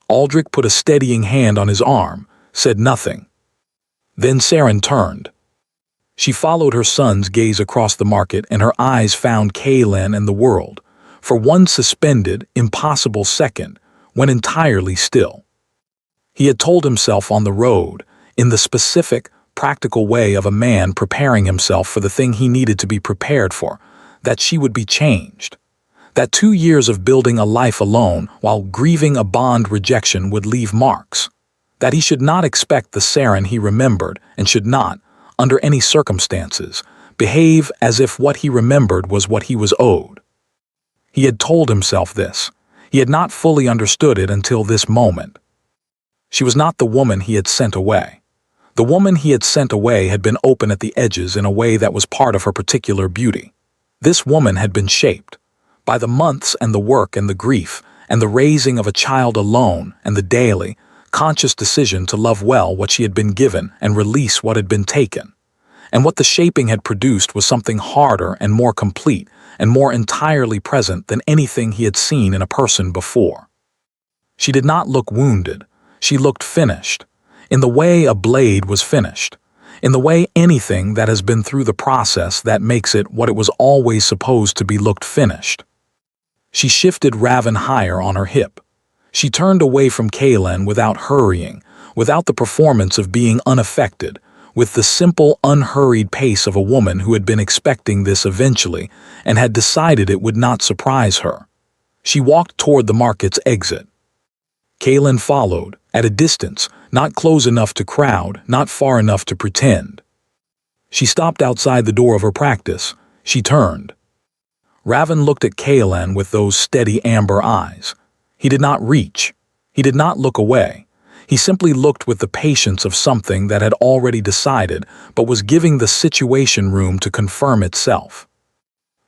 Aldrich put a steadying hand on his arm, said nothing. Then Saren turned. She followed her son's gaze across the market, and her eyes found Kaelin and the world, for one suspended, impossible second, when entirely still. He had told himself on the road, in the specific, practical way of a man preparing himself for the thing he needed to be prepared for, that she would be changed. That 2 years of building a life alone while grieving a bond rejection would leave marks. That he should not expect the Saren he remembered, and should not, under any circumstances, behave as if what he remembered was what he was owed. He had told himself this. He had not fully understood it until this moment. She was not the woman he had sent away. The woman he had sent away had been open at the edges in a way that was part of her particular beauty. This woman had been shaped by the months and the work and the grief and the raising of a child alone and the daily, conscious decision to love well what she had been given and release what had been taken. And what the shaping had produced was something harder and more complete and more entirely present than anything he had seen in a person before. She did not look wounded. She looked finished, in the way a blade was finished, in the way anything that has been through the process that makes it what it was always supposed to be looked finished. She shifted Raven higher on her hip. She turned away from Kaelen without hurrying, without the performance of being unaffected, with the simple, unhurried pace of a woman who had been expecting this eventually and had decided it would not surprise her. She walked toward the market's exit. Kaelen followed, at a distance, not close enough to crowd, not far enough to pretend. She stopped outside the door of her practice. She turned. Raven looked at Kaelen with those steady amber eyes. He did not reach. He did not look away. He simply looked with the patience of something that had already decided but was giving the situation room to confirm itself.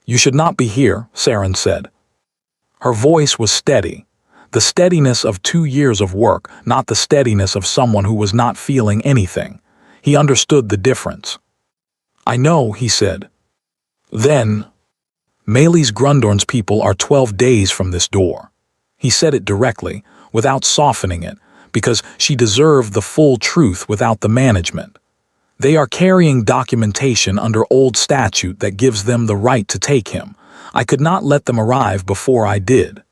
"You should not be here," Saren said. Her voice was steady, the steadiness of 2 years of work, not the steadiness of someone who was not feeling anything. He understood the difference. "I know," he said. Then, "Melis Grundorn's people are 12 days from this door." He said it directly, without softening it, because she deserved the full truth without the management. "They are carrying documentation under old statute that gives them the right to take him. I could not let them arrive before I did."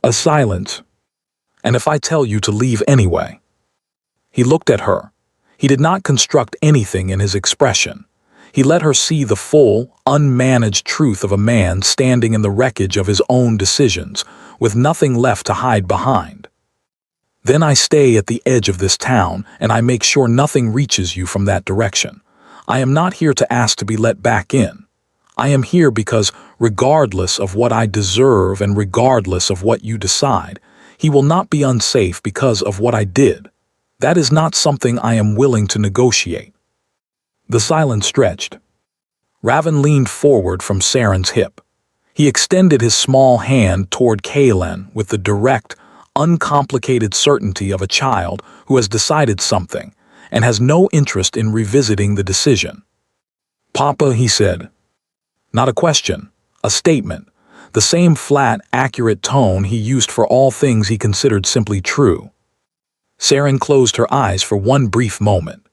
A silence. "And if I tell you to leave anyway?" He looked at her. He did not construct anything in his expression. He let her see the full, unmanaged truth of a man standing in the wreckage of his own decisions, with nothing left to hide behind. "Then I stay at the edge of this town, and I make sure nothing reaches you from that direction. I am not here to ask to be let back in. I am here because, regardless of what I deserve and regardless of what you decide, he will not be unsafe because of what I did. That is not something I am willing to negotiate." The silence stretched. Raven leaned forward from Saren's hip. He extended his small hand toward Kaelen with the direct, uncomplicated certainty of a child who has decided something and has no interest in revisiting the decision. "Papa," he said. Not a question, a statement, the same flat, accurate tone he used for all things he considered simply true. Saren closed her eyes for one brief moment.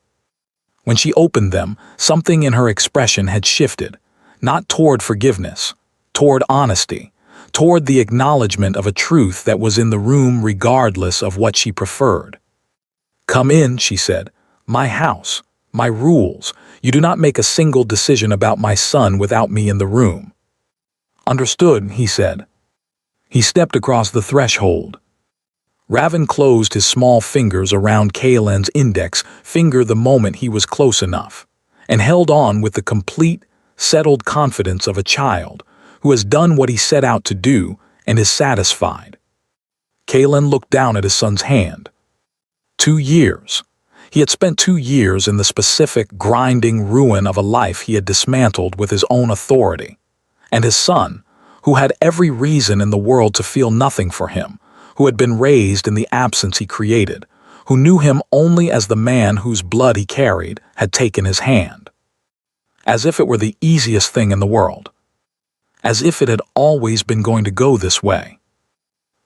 When she opened them, something in her expression had shifted, not toward forgiveness, toward honesty, toward the acknowledgement of a truth that was in the room regardless of what she preferred. "Come in," she said. "My house, my rules. You do not make a single decision about my son without me in the room." "Understood," he said. He stepped across the threshold. Raven closed his small fingers around Kaelen's index finger the moment he was close enough, and held on with the complete, settled confidence of a child who has done what he set out to do and is satisfied. Kaelen looked down at his son's hand. 2 years. He had spent 2 years in the specific, grinding ruin of a life he had dismantled with his own authority. And his son, who had every reason in the world to feel nothing for him, who had been raised in the absence he created, who knew him only as the man whose blood he carried, had taken his hand. As if it were the easiest thing in the world. As if it had always been going to go this way.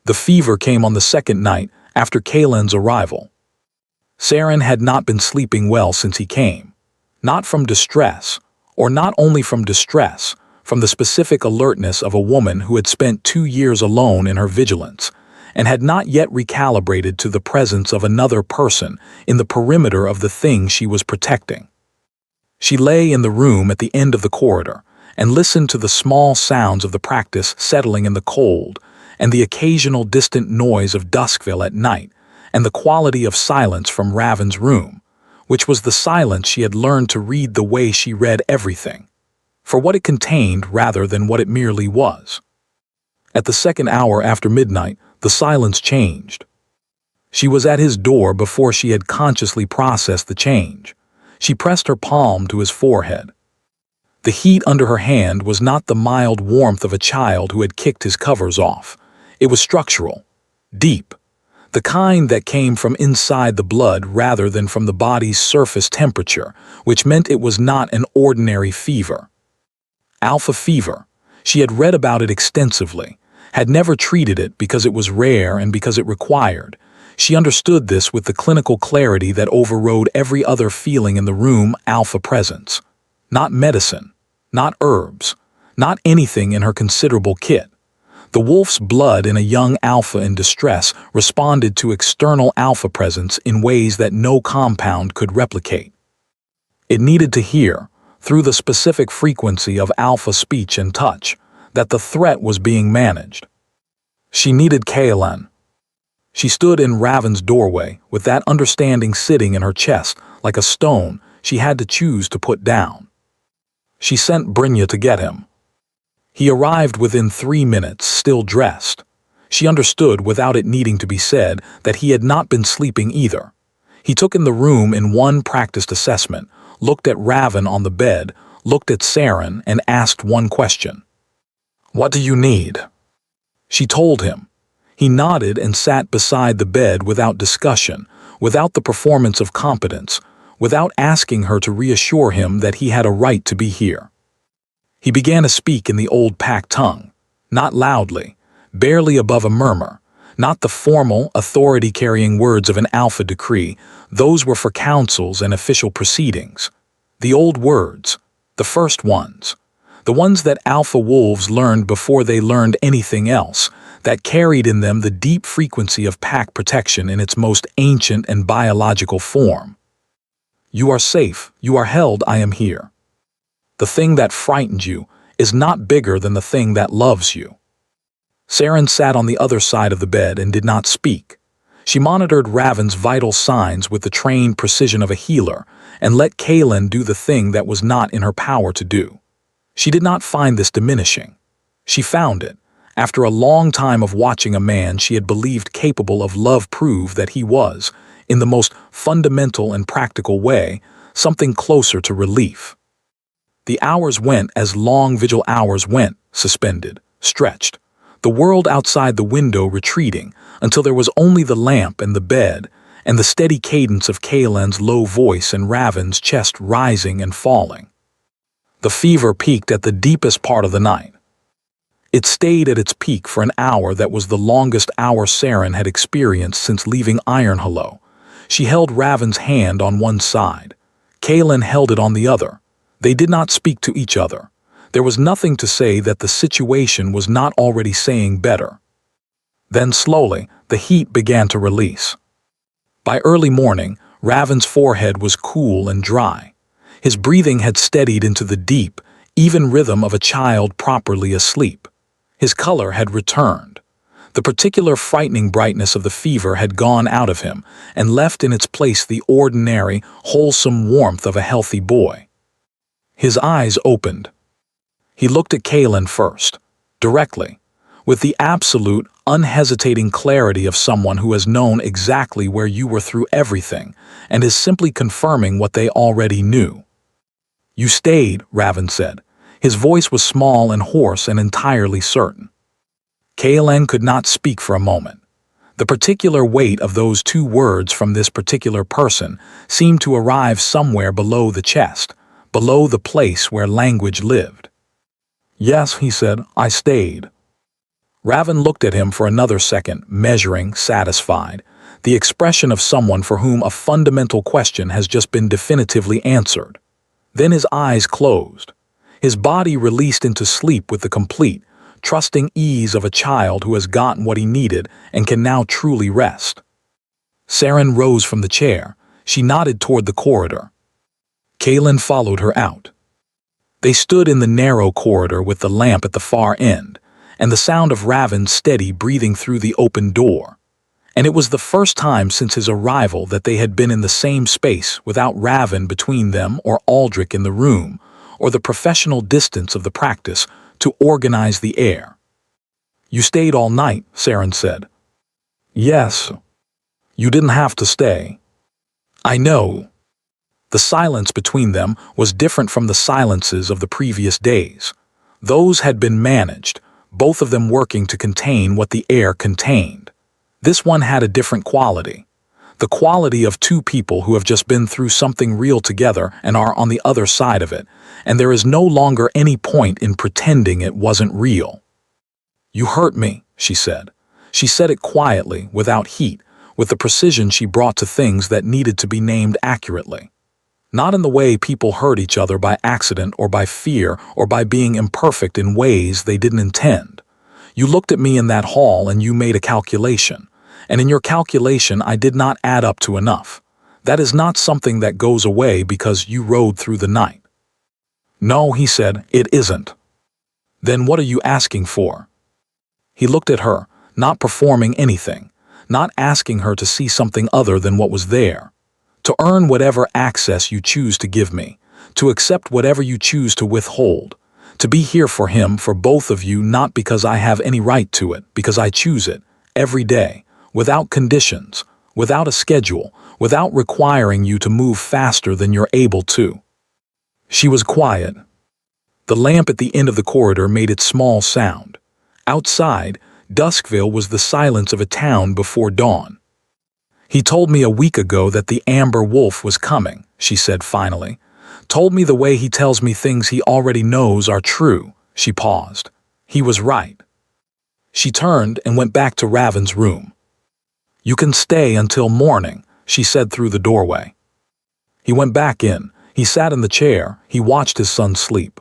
The fever came on the second night after Kaelen's arrival. Saren had not been sleeping well since he came. Not from distress, or not only from distress, from the specific alertness of a woman who had spent 2 years alone in her vigilance, and had not yet recalibrated to the presence of another person in the perimeter of the thing she was protecting. She lay in the room at the end of the corridor and listened to the small sounds of the practice settling in the cold and the occasional distant noise of Duskville at night and the quality of silence from Raven's room, which was the silence she had learned to read the way she read everything, for what it contained rather than what it merely was. At the second hour after midnight, the silence changed. She was at his door before she had consciously processed the change. She pressed her palm to his forehead. The heat under her hand was not the mild warmth of a child who had kicked his covers off. It was structural, deep, the kind that came from inside the blood rather than from the body's surface temperature, which meant it was not an ordinary fever. Alpha fever. She had read about it extensively, had never treated it because it was rare and because it required. She understood this with the clinical clarity that overrode every other feeling in the room: alpha presence. Not medicine, not herbs, not anything in her considerable kit. The wolf's blood in a young alpha in distress responded to external alpha presence in ways that no compound could replicate. It needed to hear, through the specific frequency of alpha speech and touch, that the threat was being managed. She needed Kaelan. She stood in Raven's doorway, with that understanding sitting in her chest like a stone she had to choose to put down. She sent Brynja to get him. He arrived within 3 minutes, still dressed. She understood, without it needing to be said, that he had not been sleeping either. He took in the room in one practiced assessment, looked at Raven on the bed, looked at Saren, and asked one question. "What do you need?" She told him. He nodded and sat beside the bed without discussion, without the performance of competence, without asking her to reassure him that he had a right to be here. He began to speak in the old pack tongue, not loudly, barely above a murmur, not the formal, authority-carrying words of an alpha decree. Those were for councils and official proceedings. The old words, the first ones, the ones that alpha wolves learned before they learned anything else, that carried in them the deep frequency of pack protection in its most ancient and biological form. "You are safe, you are held, I am here. The thing that frightened you is not bigger than the thing that loves you." Saren sat on the other side of the bed and did not speak. She monitored Raven's vital signs with the trained precision of a healer and let Kaelan do the thing that was not in her power to do. She did not find this diminishing. She found it, after a long time of watching a man she had believed capable of love prove that he was, in the most fundamental and practical way, something closer to relief. The hours went as long vigil hours went, suspended, stretched, the world outside the window retreating, until there was only the lamp and the bed, and the steady cadence of Kaelan's low voice and Raven's chest rising and falling. The fever peaked at the deepest part of the night. It stayed at its peak for an hour that was the longest hour Saren had experienced since leaving Ironhollow. She held Raven's hand on one side. Kaelan held it on the other. They did not speak to each other. There was nothing to say that the situation was not already saying better. Then slowly, the heat began to release. By early morning, Raven's forehead was cool and dry. His breathing had steadied into the deep, even rhythm of a child properly asleep. His color had returned. The particular frightening brightness of the fever had gone out of him and left in its place the ordinary, wholesome warmth of a healthy boy. His eyes opened. He looked at Kaelan first, directly, with the absolute, unhesitating clarity of someone who has known exactly where you were through everything and is simply confirming what they already knew. "You stayed," Raven said. His voice was small and hoarse and entirely certain. Kaelan could not speak for a moment. The particular weight of those two words from this particular person seemed to arrive somewhere below the chest, below the place where language lived. "Yes," he said, "I stayed." Raven looked at him for another second, measuring, satisfied, the expression of someone for whom a fundamental question has just been definitively answered. Then his eyes closed. His body released into sleep with the complete, trusting ease of a child who has gotten what he needed and can now truly rest. Saren rose from the chair. She nodded toward the corridor. Kaelan followed her out. They stood in the narrow corridor with the lamp at the far end, and the sound of Raven's steady breathing through the open door. And it was the first time since his arrival that they had been in the same space without Raven between them or Aldrich in the room, or the professional distance of the practice to organize the air. You stayed all night, Saren said. Yes. You didn't have to stay. I know. The silence between them was different from the silences of the previous days. Those had been managed, both of them working to contain what the air contained. This one had a different quality. The quality of two people who have just been through something real together and are on the other side of it, and there is no longer any point in pretending it wasn't real. You hurt me, she said. She said it quietly, without heat, with the precision she brought to things that needed to be named accurately. Not in the way people hurt each other by accident or by fear or by being imperfect in ways they didn't intend. You looked at me in that hall and you made a calculation. And in your calculation I did not add up to enough. That is not something that goes away because you rode through the night. No, he said, it isn't. Then what are you asking for? He looked at her, not performing anything, not asking her to see something other than what was there. To earn whatever access you choose to give me, to accept whatever you choose to withhold, to be here for him, for both of you, not because I have any right to it, because I choose it, every day, without conditions, without a schedule, without requiring you to move faster than you're able to. She was quiet. The lamp at the end of the corridor made its small sound. Outside, Duskville was the silence of a town before dawn. He told me a week ago that the Amber Wolf was coming, she said finally. Told me the way he tells me things he already knows are true. She paused. He was right. She turned and went back to Raven's room. You can stay until morning, she said through the doorway. He went back in. He sat in the chair. He watched his son sleep.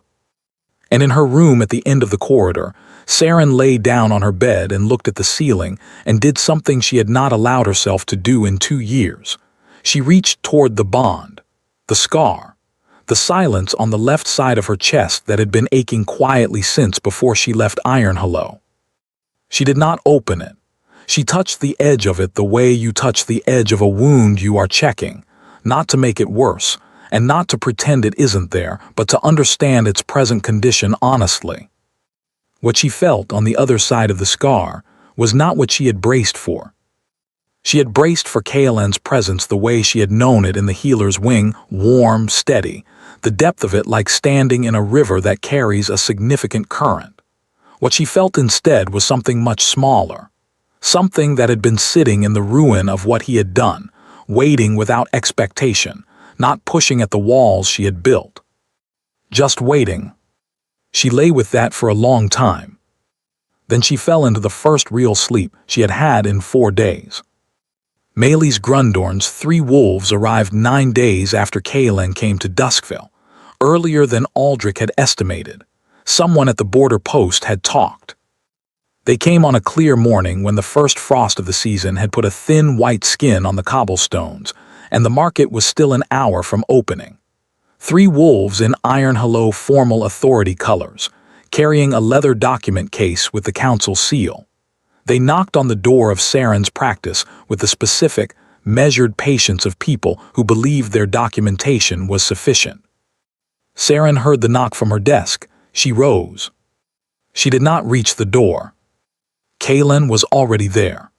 And in her room at the end of the corridor, Saren lay down on her bed and looked at the ceiling and did something she had not allowed herself to do in 2 years. She reached toward the bond, the scar, the silence on the left side of her chest that had been aching quietly since before she left Ironhollow. She did not open it. She touched the edge of it the way you touch the edge of a wound you are checking, not to make it worse, and not to pretend it isn't there, but to understand its present condition honestly. What she felt on the other side of the scar was not what she had braced for. She had braced for Kaelin's presence the way she had known it in the healer's wing, warm, steady, the depth of it like standing in a river that carries a significant current. What she felt instead was something much smaller, something that had been sitting in the ruin of what he had done, waiting without expectation, not pushing at the walls she had built. Just waiting. She lay with that for a long time. Then she fell into the first real sleep she had had in 4 days. Maelys Grundorn's 3 wolves arrived 9 days after Kaelin came to Duskville, earlier than Aldrich had estimated. Someone at the border post had talked. They came on a clear morning when the first frost of the season had put a thin white skin on the cobblestones, and the market was still an hour from opening. 3 wolves in Ironhollow formal authority colors, carrying a leather document case with the council seal. They knocked on the door of Saren's practice with the specific, measured patience of people who believed their documentation was sufficient. Saren heard the knock from her desk. She rose. She did not reach the door. Kaelin was already there.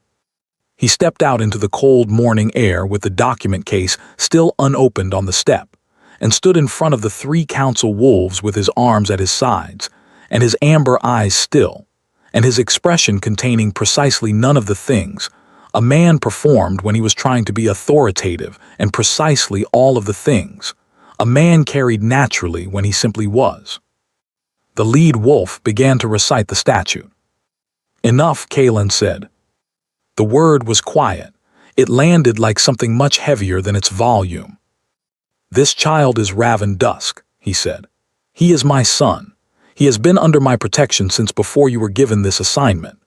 He stepped out into the cold morning air with the document case still unopened on the step, and stood in front of the 3 council wolves with his arms at his sides, and his amber eyes still, and his expression containing precisely none of the things a man performed when he was trying to be authoritative, and precisely all of the things a man carried naturally when he simply was. The lead wolf began to recite the statute. Enough, Kaelin said. The word was quiet. It landed like something much heavier than its volume. This child is Raven Dusk, he said. He is my son. He has been under my protection since before you were given this assignment.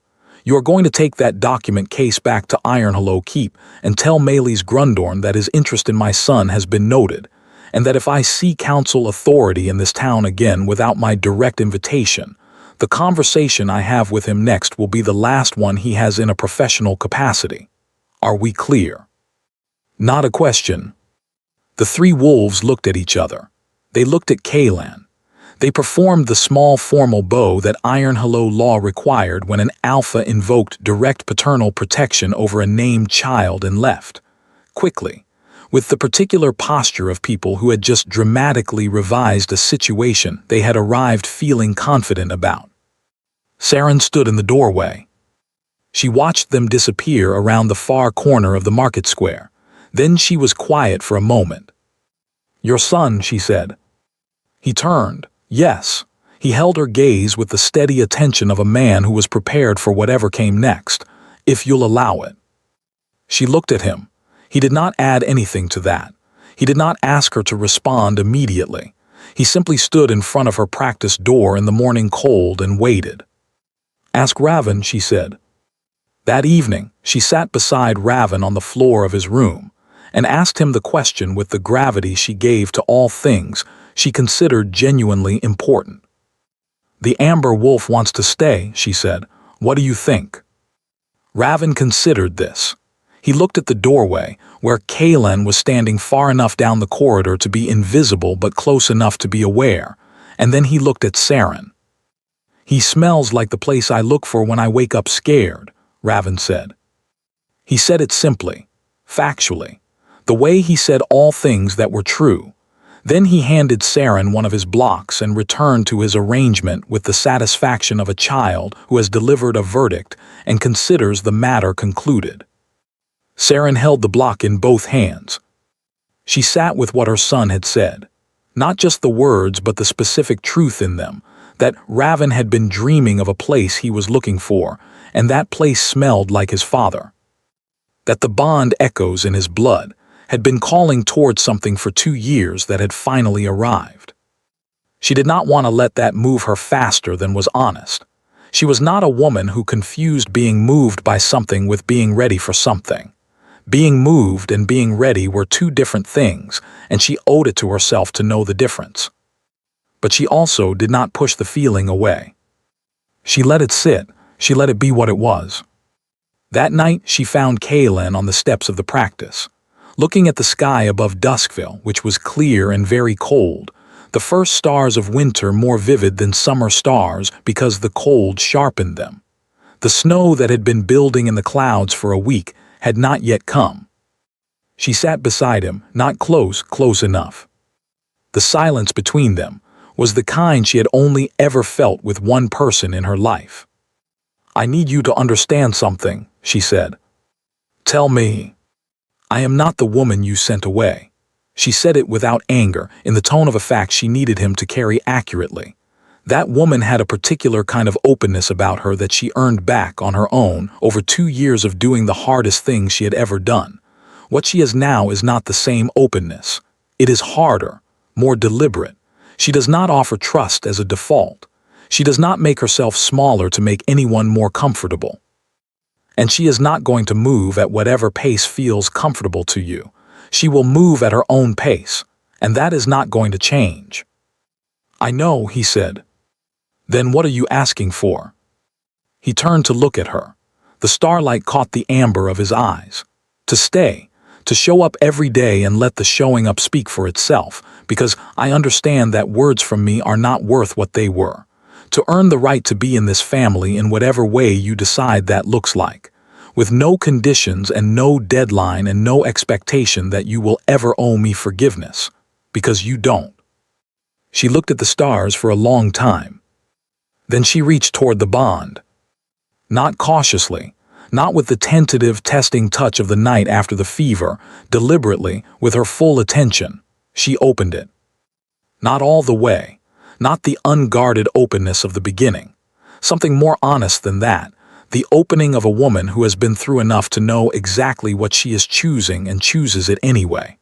You are going to take that document case back to Ironhollow Keep and tell Maelys Grundorn that his interest in my son has been noted, and that if I see council authority in this town again without my direct invitation, the conversation I have with him next will be the last one he has in a professional capacity. Are we clear? Not a question. The 3 wolves looked at each other. They looked at Kaelin. They performed the small formal bow that Iron Hello law required when an alpha invoked direct paternal protection over a named child and left, quickly, with the particular posture of people who had just dramatically revised a situation they had arrived feeling confident about. Saren stood in the doorway. She watched them disappear around the far corner of the market square. Then she was quiet for a moment. "Your son," she said. He turned. Yes. He held her gaze with the steady attention of a man who was prepared for whatever came next, if you'll allow it. She looked at him. He did not add anything to that. He did not ask her to respond immediately. He simply stood in front of her practice door in the morning cold and waited. "Ask Raven," she said. That evening, she sat beside Raven on the floor of his room and asked him the question with the gravity she gave to all things she considered genuinely important. "The Amber Wolf wants to stay," she said. "What do you think?" Raven considered this. He looked at the doorway, where Kalen was standing far enough down the corridor to be invisible but close enough to be aware, and then he looked at Saren. "He smells like the place I look for when I wake up scared," Raven said. He said it simply, factually, the way he said all things that were true. Then he handed Saren one of his blocks and returned to his arrangement with the satisfaction of a child who has delivered a verdict and considers the matter concluded. Saren held the block in both hands. She sat with what her son had said, not just the words but the specific truth in them, that Raven had been dreaming of a place he was looking for, and that place smelled like his father. That the bond echoes in his blood had been calling towards something for 2 years that had finally arrived. She did not want to let that move her faster than was honest. She was not a woman who confused being moved by something with being ready for something. Being moved and being ready were 2 different things, and she owed it to herself to know the difference. But she also did not push the feeling away. She let it sit. She let it be what it was. That night, she found Kalen on the steps of the practice, looking at the sky above Duskville, which was clear and very cold, the first stars of winter more vivid than summer stars because the cold sharpened them. The snow that had been building in the clouds for a week had not yet come. She sat beside him, not close enough. The silence between them was the kind she had only ever felt with one person in her life. "I need you to understand something," she said. "Tell me." "I am not the woman you sent away." She said it without anger, in the tone of a fact she needed him to carry accurately. That woman had a particular kind of openness about her that she earned back on her own over 2 years of doing the hardest thing she had ever done. What she is now is not the same openness. It is harder, more deliberate. She does not offer trust as a default. She does not make herself smaller to make anyone more comfortable. And she is not going to move at whatever pace feels comfortable to you. She will move at her own pace, and that is not going to change. "I know," he said. "Then what are you asking for?" He turned to look at her. The starlight caught the amber of his eyes. To stay, to show up every day and let the showing up speak for itself, because I understand that words from me are not worth what they were. To earn the right to be in this family in whatever way you decide that looks like, with no conditions and no deadline and no expectation that you will ever owe me forgiveness, because you don't. She looked at the stars for a long time. Then she reached toward the bond. Not cautiously, not with the tentative testing touch of the night after the fever, deliberately, with her full attention, she opened it. Not all the way. Not the unguarded openness of the beginning. Something more honest than that, the opening of a woman who has been through enough to know exactly what she is choosing and chooses it anyway.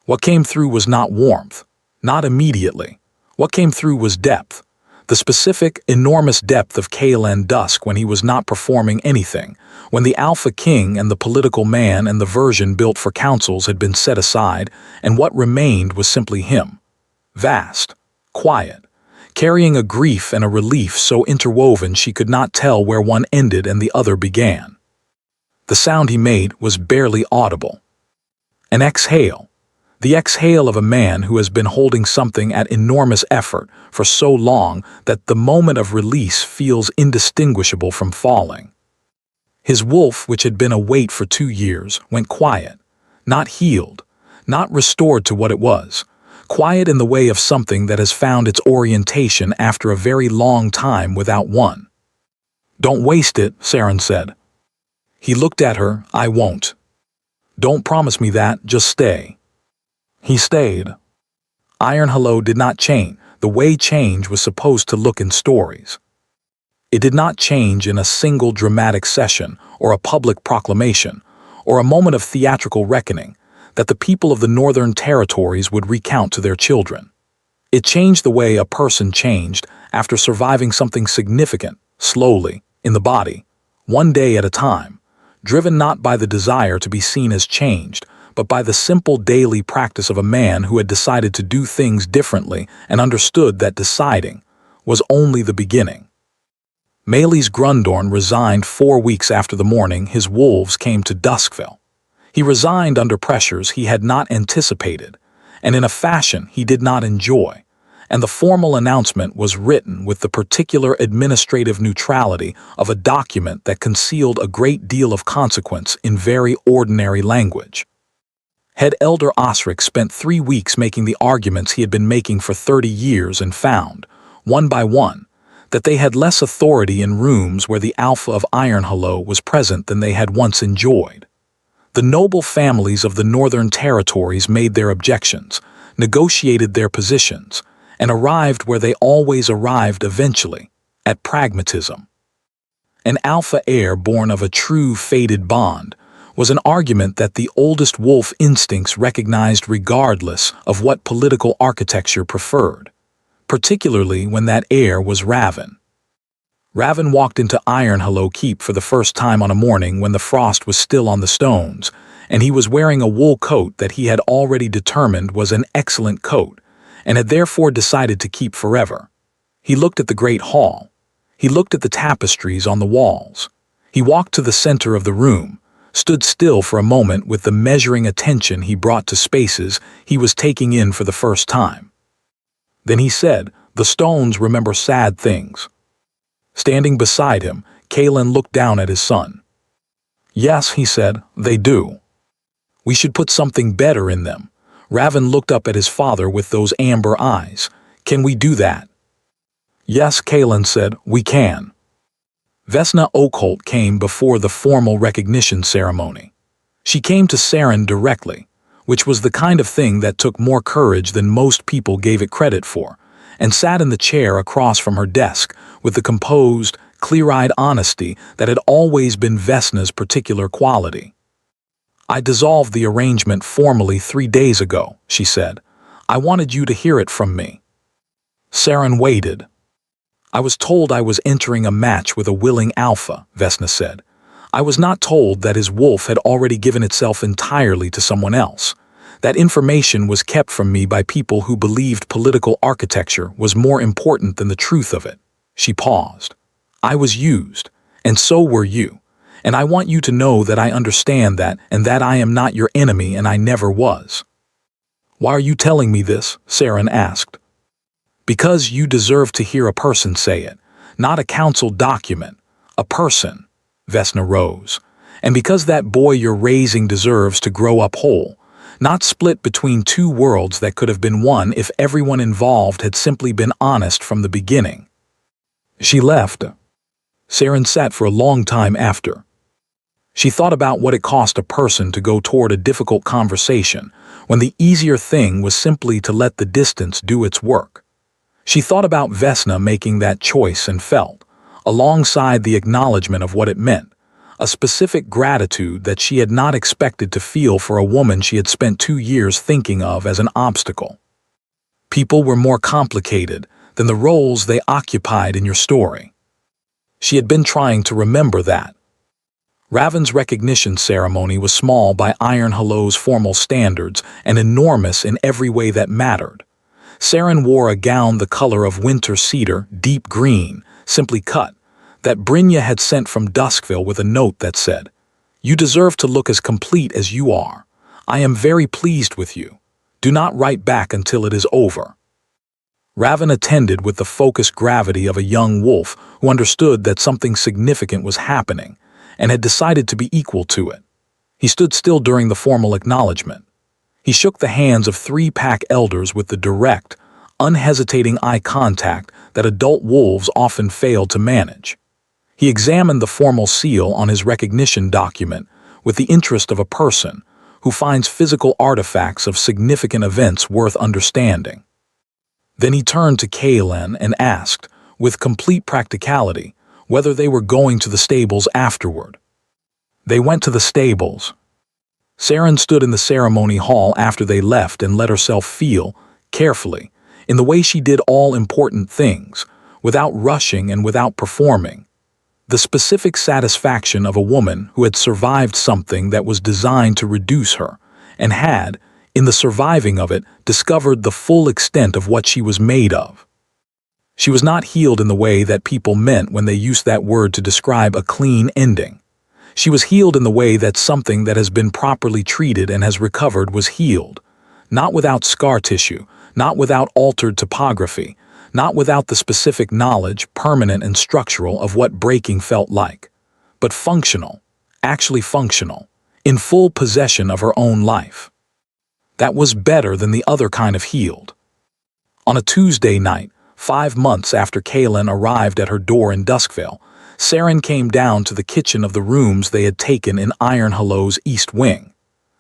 What came through was not warmth, not immediately. What came through was depth, the specific, enormous depth of Kalen Dusk when he was not performing anything, when the Alpha King and the political man and the version built for councils had been set aside, and what remained was simply him. Vast. Quiet, carrying a grief and a relief so interwoven she could not tell where one ended and the other began. The sound he made was barely audible. An exhale. The exhale of a man who has been holding something at enormous effort for so long that the moment of release feels indistinguishable from falling. His wolf, which had been a weight for 2 years, went quiet, not healed, not restored to what it was, quiet in the way of something that has found its orientation after a very long time without one. "Don't waste it," Saren said. He looked at her. "I won't. Don't promise me that, just stay." He stayed. Iron Hello did not change the way change was supposed to look in stories. It did not change in a single dramatic session or a public proclamation or a moment of theatrical reckoning that the people of the Northern Territories would recount to their children. It changed the way a person changed after surviving something significant, slowly, in the body, one day at a time, driven not by the desire to be seen as changed, but by the simple daily practice of a man who had decided to do things differently and understood that deciding was only the beginning. Maley's Grundorn resigned 4 weeks after the morning his wolves came to Duskville. He resigned under pressures he had not anticipated, and in a fashion he did not enjoy, and the formal announcement was written with the particular administrative neutrality of a document that concealed a great deal of consequence in very ordinary language. Head Elder Osric spent 3 weeks making the arguments he had been making for 30 years and found, one by one, that they had less authority in rooms where the alpha of Iron Hello was present than they had once enjoyed. The noble families of the Northern Territories made their objections, negotiated their positions, and arrived where they always arrived eventually, at pragmatism. An alpha heir born of a true fated bond was an argument that the oldest wolf instincts recognized regardless of what political architecture preferred, particularly when that heir was Raven. Raven walked into Iron Hello Keep for the first time on a morning when the frost was still on the stones, and he was wearing a wool coat that he had already determined was an excellent coat, and had therefore decided to keep forever. He looked at the great hall. He looked at the tapestries on the walls. He walked to the center of the room, stood still for a moment with the measuring attention he brought to spaces he was taking in for the first time. Then he said, "The stones remember sad things." Standing beside him, Kalen looked down at his son. "Yes," he said, "they do. We should put something better in them." Raven looked up at his father with those amber eyes. "Can we do that?" "Yes," Kalen said, "we can." Vesna Oakholt came before the formal recognition ceremony. She came to Saren directly, which was the kind of thing that took more courage than most people gave it credit for, and sat in the chair across from her desk with the composed, clear-eyed honesty that had always been Vesna's particular quality. "I dissolved the arrangement formally 3 days ago," she said. "I wanted you to hear it from me." Saren waited. "I was told I was entering a match with a willing alpha," Vesna said. "I was not told that his wolf had already given itself entirely to someone else. That information was kept from me by people who believed political architecture was more important than the truth of it." She paused. "I was used, and so were you, and I want you to know that I understand that and that I am not your enemy and I never was." "Why are you telling me this?" Saren asked. "Because you deserve to hear a person say it, not a council document, a person." Vesna rose. "And because that boy you're raising deserves to grow up whole, not split between 2 worlds that could have been one if everyone involved had simply been honest from the beginning." She left. Saren sat for a long time after. She thought about what it cost a person to go toward a difficult conversation when the easier thing was simply to let the distance do its work. She thought about Vesna making that choice and felt, alongside the acknowledgement of what it meant, a specific gratitude that she had not expected to feel for a woman she had spent 2 years thinking of as an obstacle. People were more complicated than the roles they occupied in your story. She had been trying to remember that. Raven's recognition ceremony was small by Iron Hello's formal standards and enormous in every way that mattered. Saren wore a gown the color of winter cedar, deep green, simply cut, that Brynja had sent from Duskville with a note that said, "You deserve to look as complete as you are. I am very pleased with you. Do not write back until it is over. Raven attended with the focused gravity of a young wolf who understood that something significant was happening and had decided to be equal to it. He stood still during the formal acknowledgement. He shook the hands of 3 pack elders with the direct, unhesitating eye contact that adult wolves often fail to manage. He examined the formal seal on his recognition document with the interest of a person who finds physical artifacts of significant events worth understanding. Then he turned to Kaylin and asked, with complete practicality, whether they were going to the stables afterward. They went to the stables. Saren stood in the ceremony hall after they left and let herself feel, carefully, in the way she did all important things, without rushing and without performing. The specific satisfaction of a woman who had survived something that was designed to reduce her, and had, in the surviving of it, discovered the full extent of what she was made of. She was not healed in the way that people meant when they used that word to describe a clean ending. She was healed in the way that something that has been properly treated and has recovered was healed, not without scar tissue, not without altered topography, not without the specific knowledge, permanent and structural, of what breaking felt like, but functional, actually functional, in full possession of her own life. That was better than the other kind of healed. On a Tuesday night, 5 months after Kaylin arrived at her door in Duskvale, Saren came down to the kitchen of the rooms they had taken in Iron Hollow's East Wing.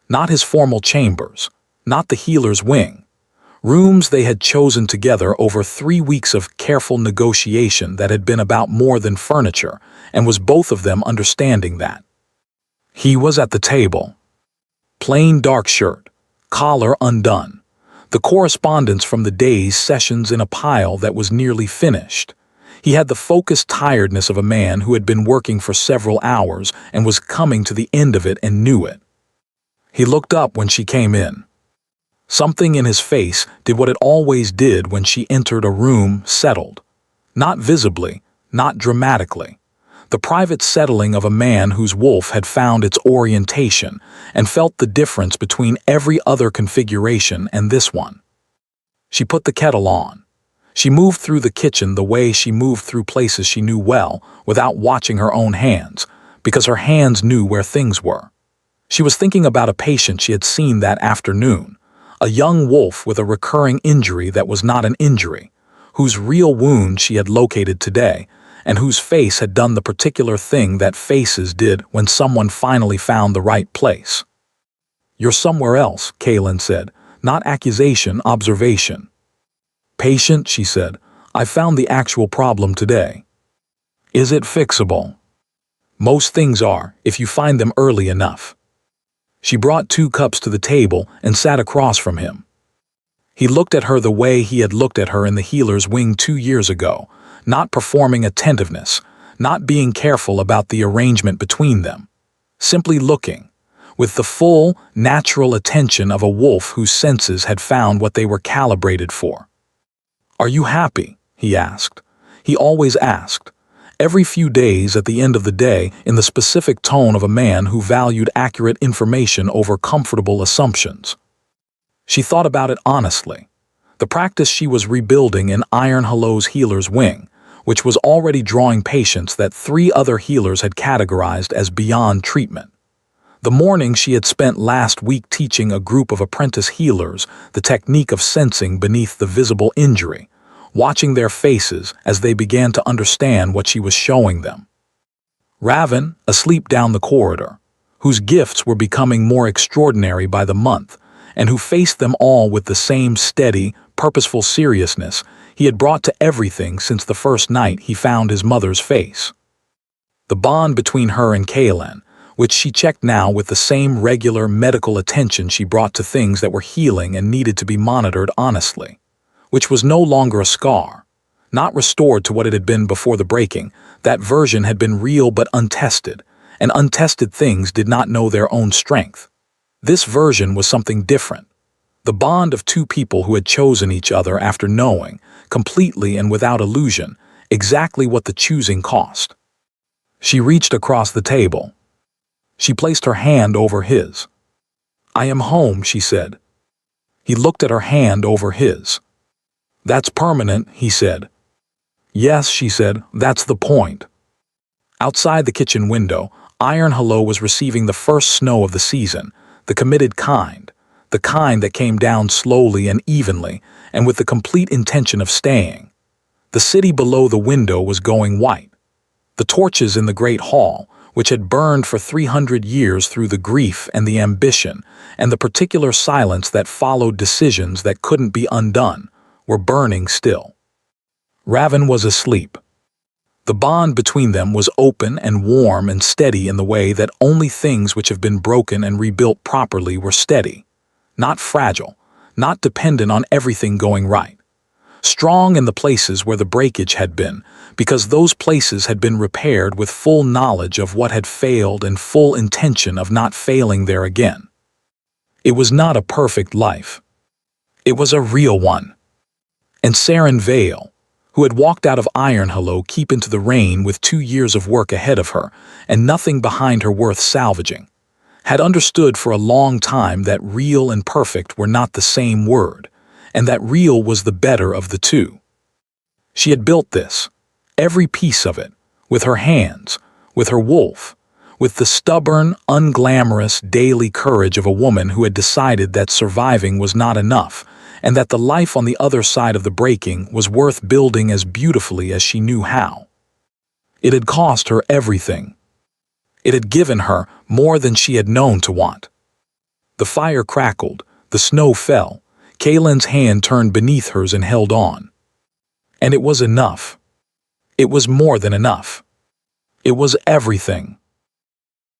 Not his formal chambers, not the healer's wing. Rooms they had chosen together over 3 weeks of careful negotiation that had been about more than furniture, and was both of them understanding that. He was at the table. Plain dark shirt, collar undone, the correspondence from the day's sessions in a pile that was nearly finished. He had the focused tiredness of a man who had been working for several hours and was coming to the end of it and knew it. He looked up when she came in. Something in his face did what it always did when she entered a room, settled. Not visibly, not dramatically. The private settling of a man whose wolf had found its orientation and felt the difference between every other configuration and this one. She put the kettle on. She moved through the kitchen the way she moved through places she knew well, without watching her own hands, because her hands knew where things were. She was thinking about a patient she had seen that afternoon, a young wolf with a recurring injury that was not an injury, whose real wound she had located today, and whose face had done the particular thing that faces did when someone finally found the right place. "You're somewhere else," Kaylin said, not accusation, observation. "Patient," she said, "I found the actual problem today." "Is it fixable?" "Most things are, if you find them early enough." She brought 2 cups to the table and sat across from him. He looked at her the way he had looked at her in the healer's wing 2 years ago, not performing attentiveness, not being careful about the arrangement between them. Simply looking, with the full, natural attention of a wolf whose senses had found what they were calibrated for. "Are you happy?" he asked. He always asked, every few days at the end of the day, in the specific tone of a man who valued accurate information over comfortable assumptions. She thought about it honestly. The practice she was rebuilding in Iron Hollow's healer's wing, which was already drawing patients that 3 other healers had categorized as beyond treatment. The morning she had spent last week teaching a group of apprentice healers the technique of sensing beneath the visible injury, watching their faces as they began to understand what she was showing them. Raven, asleep down the corridor, whose gifts were becoming more extraordinary by the month, and who faced them all with the same steady, purposeful seriousness he had brought to everything since the first night he found his mother's face. The bond between her and Kaylin, which she checked now with the same regular medical attention she brought to things that were healing and needed to be monitored honestly, which was no longer a scar, not restored to what it had been before the breaking. That version had been real but untested, and untested things did not know their own strength. This version was something different. The bond of 2 people who had chosen each other after knowing, completely and without illusion, exactly what the choosing cost. She reached across the table. She placed her hand over his. "I am home," she said. He looked at her hand over his. "That's permanent," he said. "Yes," she said, "that's the point." Outside the kitchen window, Iron Hello was receiving the first snow of the season, the committed kind, the kind that came down slowly and evenly, and with the complete intention of staying. The city below the window was going white. The torches in the great hall, which had burned for 300 years through the grief and the ambition, and the particular silence that followed decisions that couldn't be undone, were burning still. Raven was asleep. The bond between them was open and warm and steady in the way that only things which have been broken and rebuilt properly were steady, not fragile, not dependent on everything going right. Strong in the places where the breakage had been, because those places had been repaired with full knowledge of what had failed and full intention of not failing there again. It was not a perfect life. It was a real one. And Saren Vale, who had walked out of Iron Hello Keep into the rain with 2 years of work ahead of her and nothing behind her worth salvaging, had understood for a long time that real and perfect were not the same word, and that real was the better of the two. She had built this, every piece of it, with her hands, with her wolf, with the stubborn, unglamorous, daily courage of a woman who had decided that surviving was not enough, and that the life on the other side of the breaking was worth building as beautifully as she knew how. It had cost her everything. It had given her more than she had known to want. The fire crackled, the snow fell, Kaylin's hand turned beneath hers and held on. And it was enough. It was more than enough. It was everything.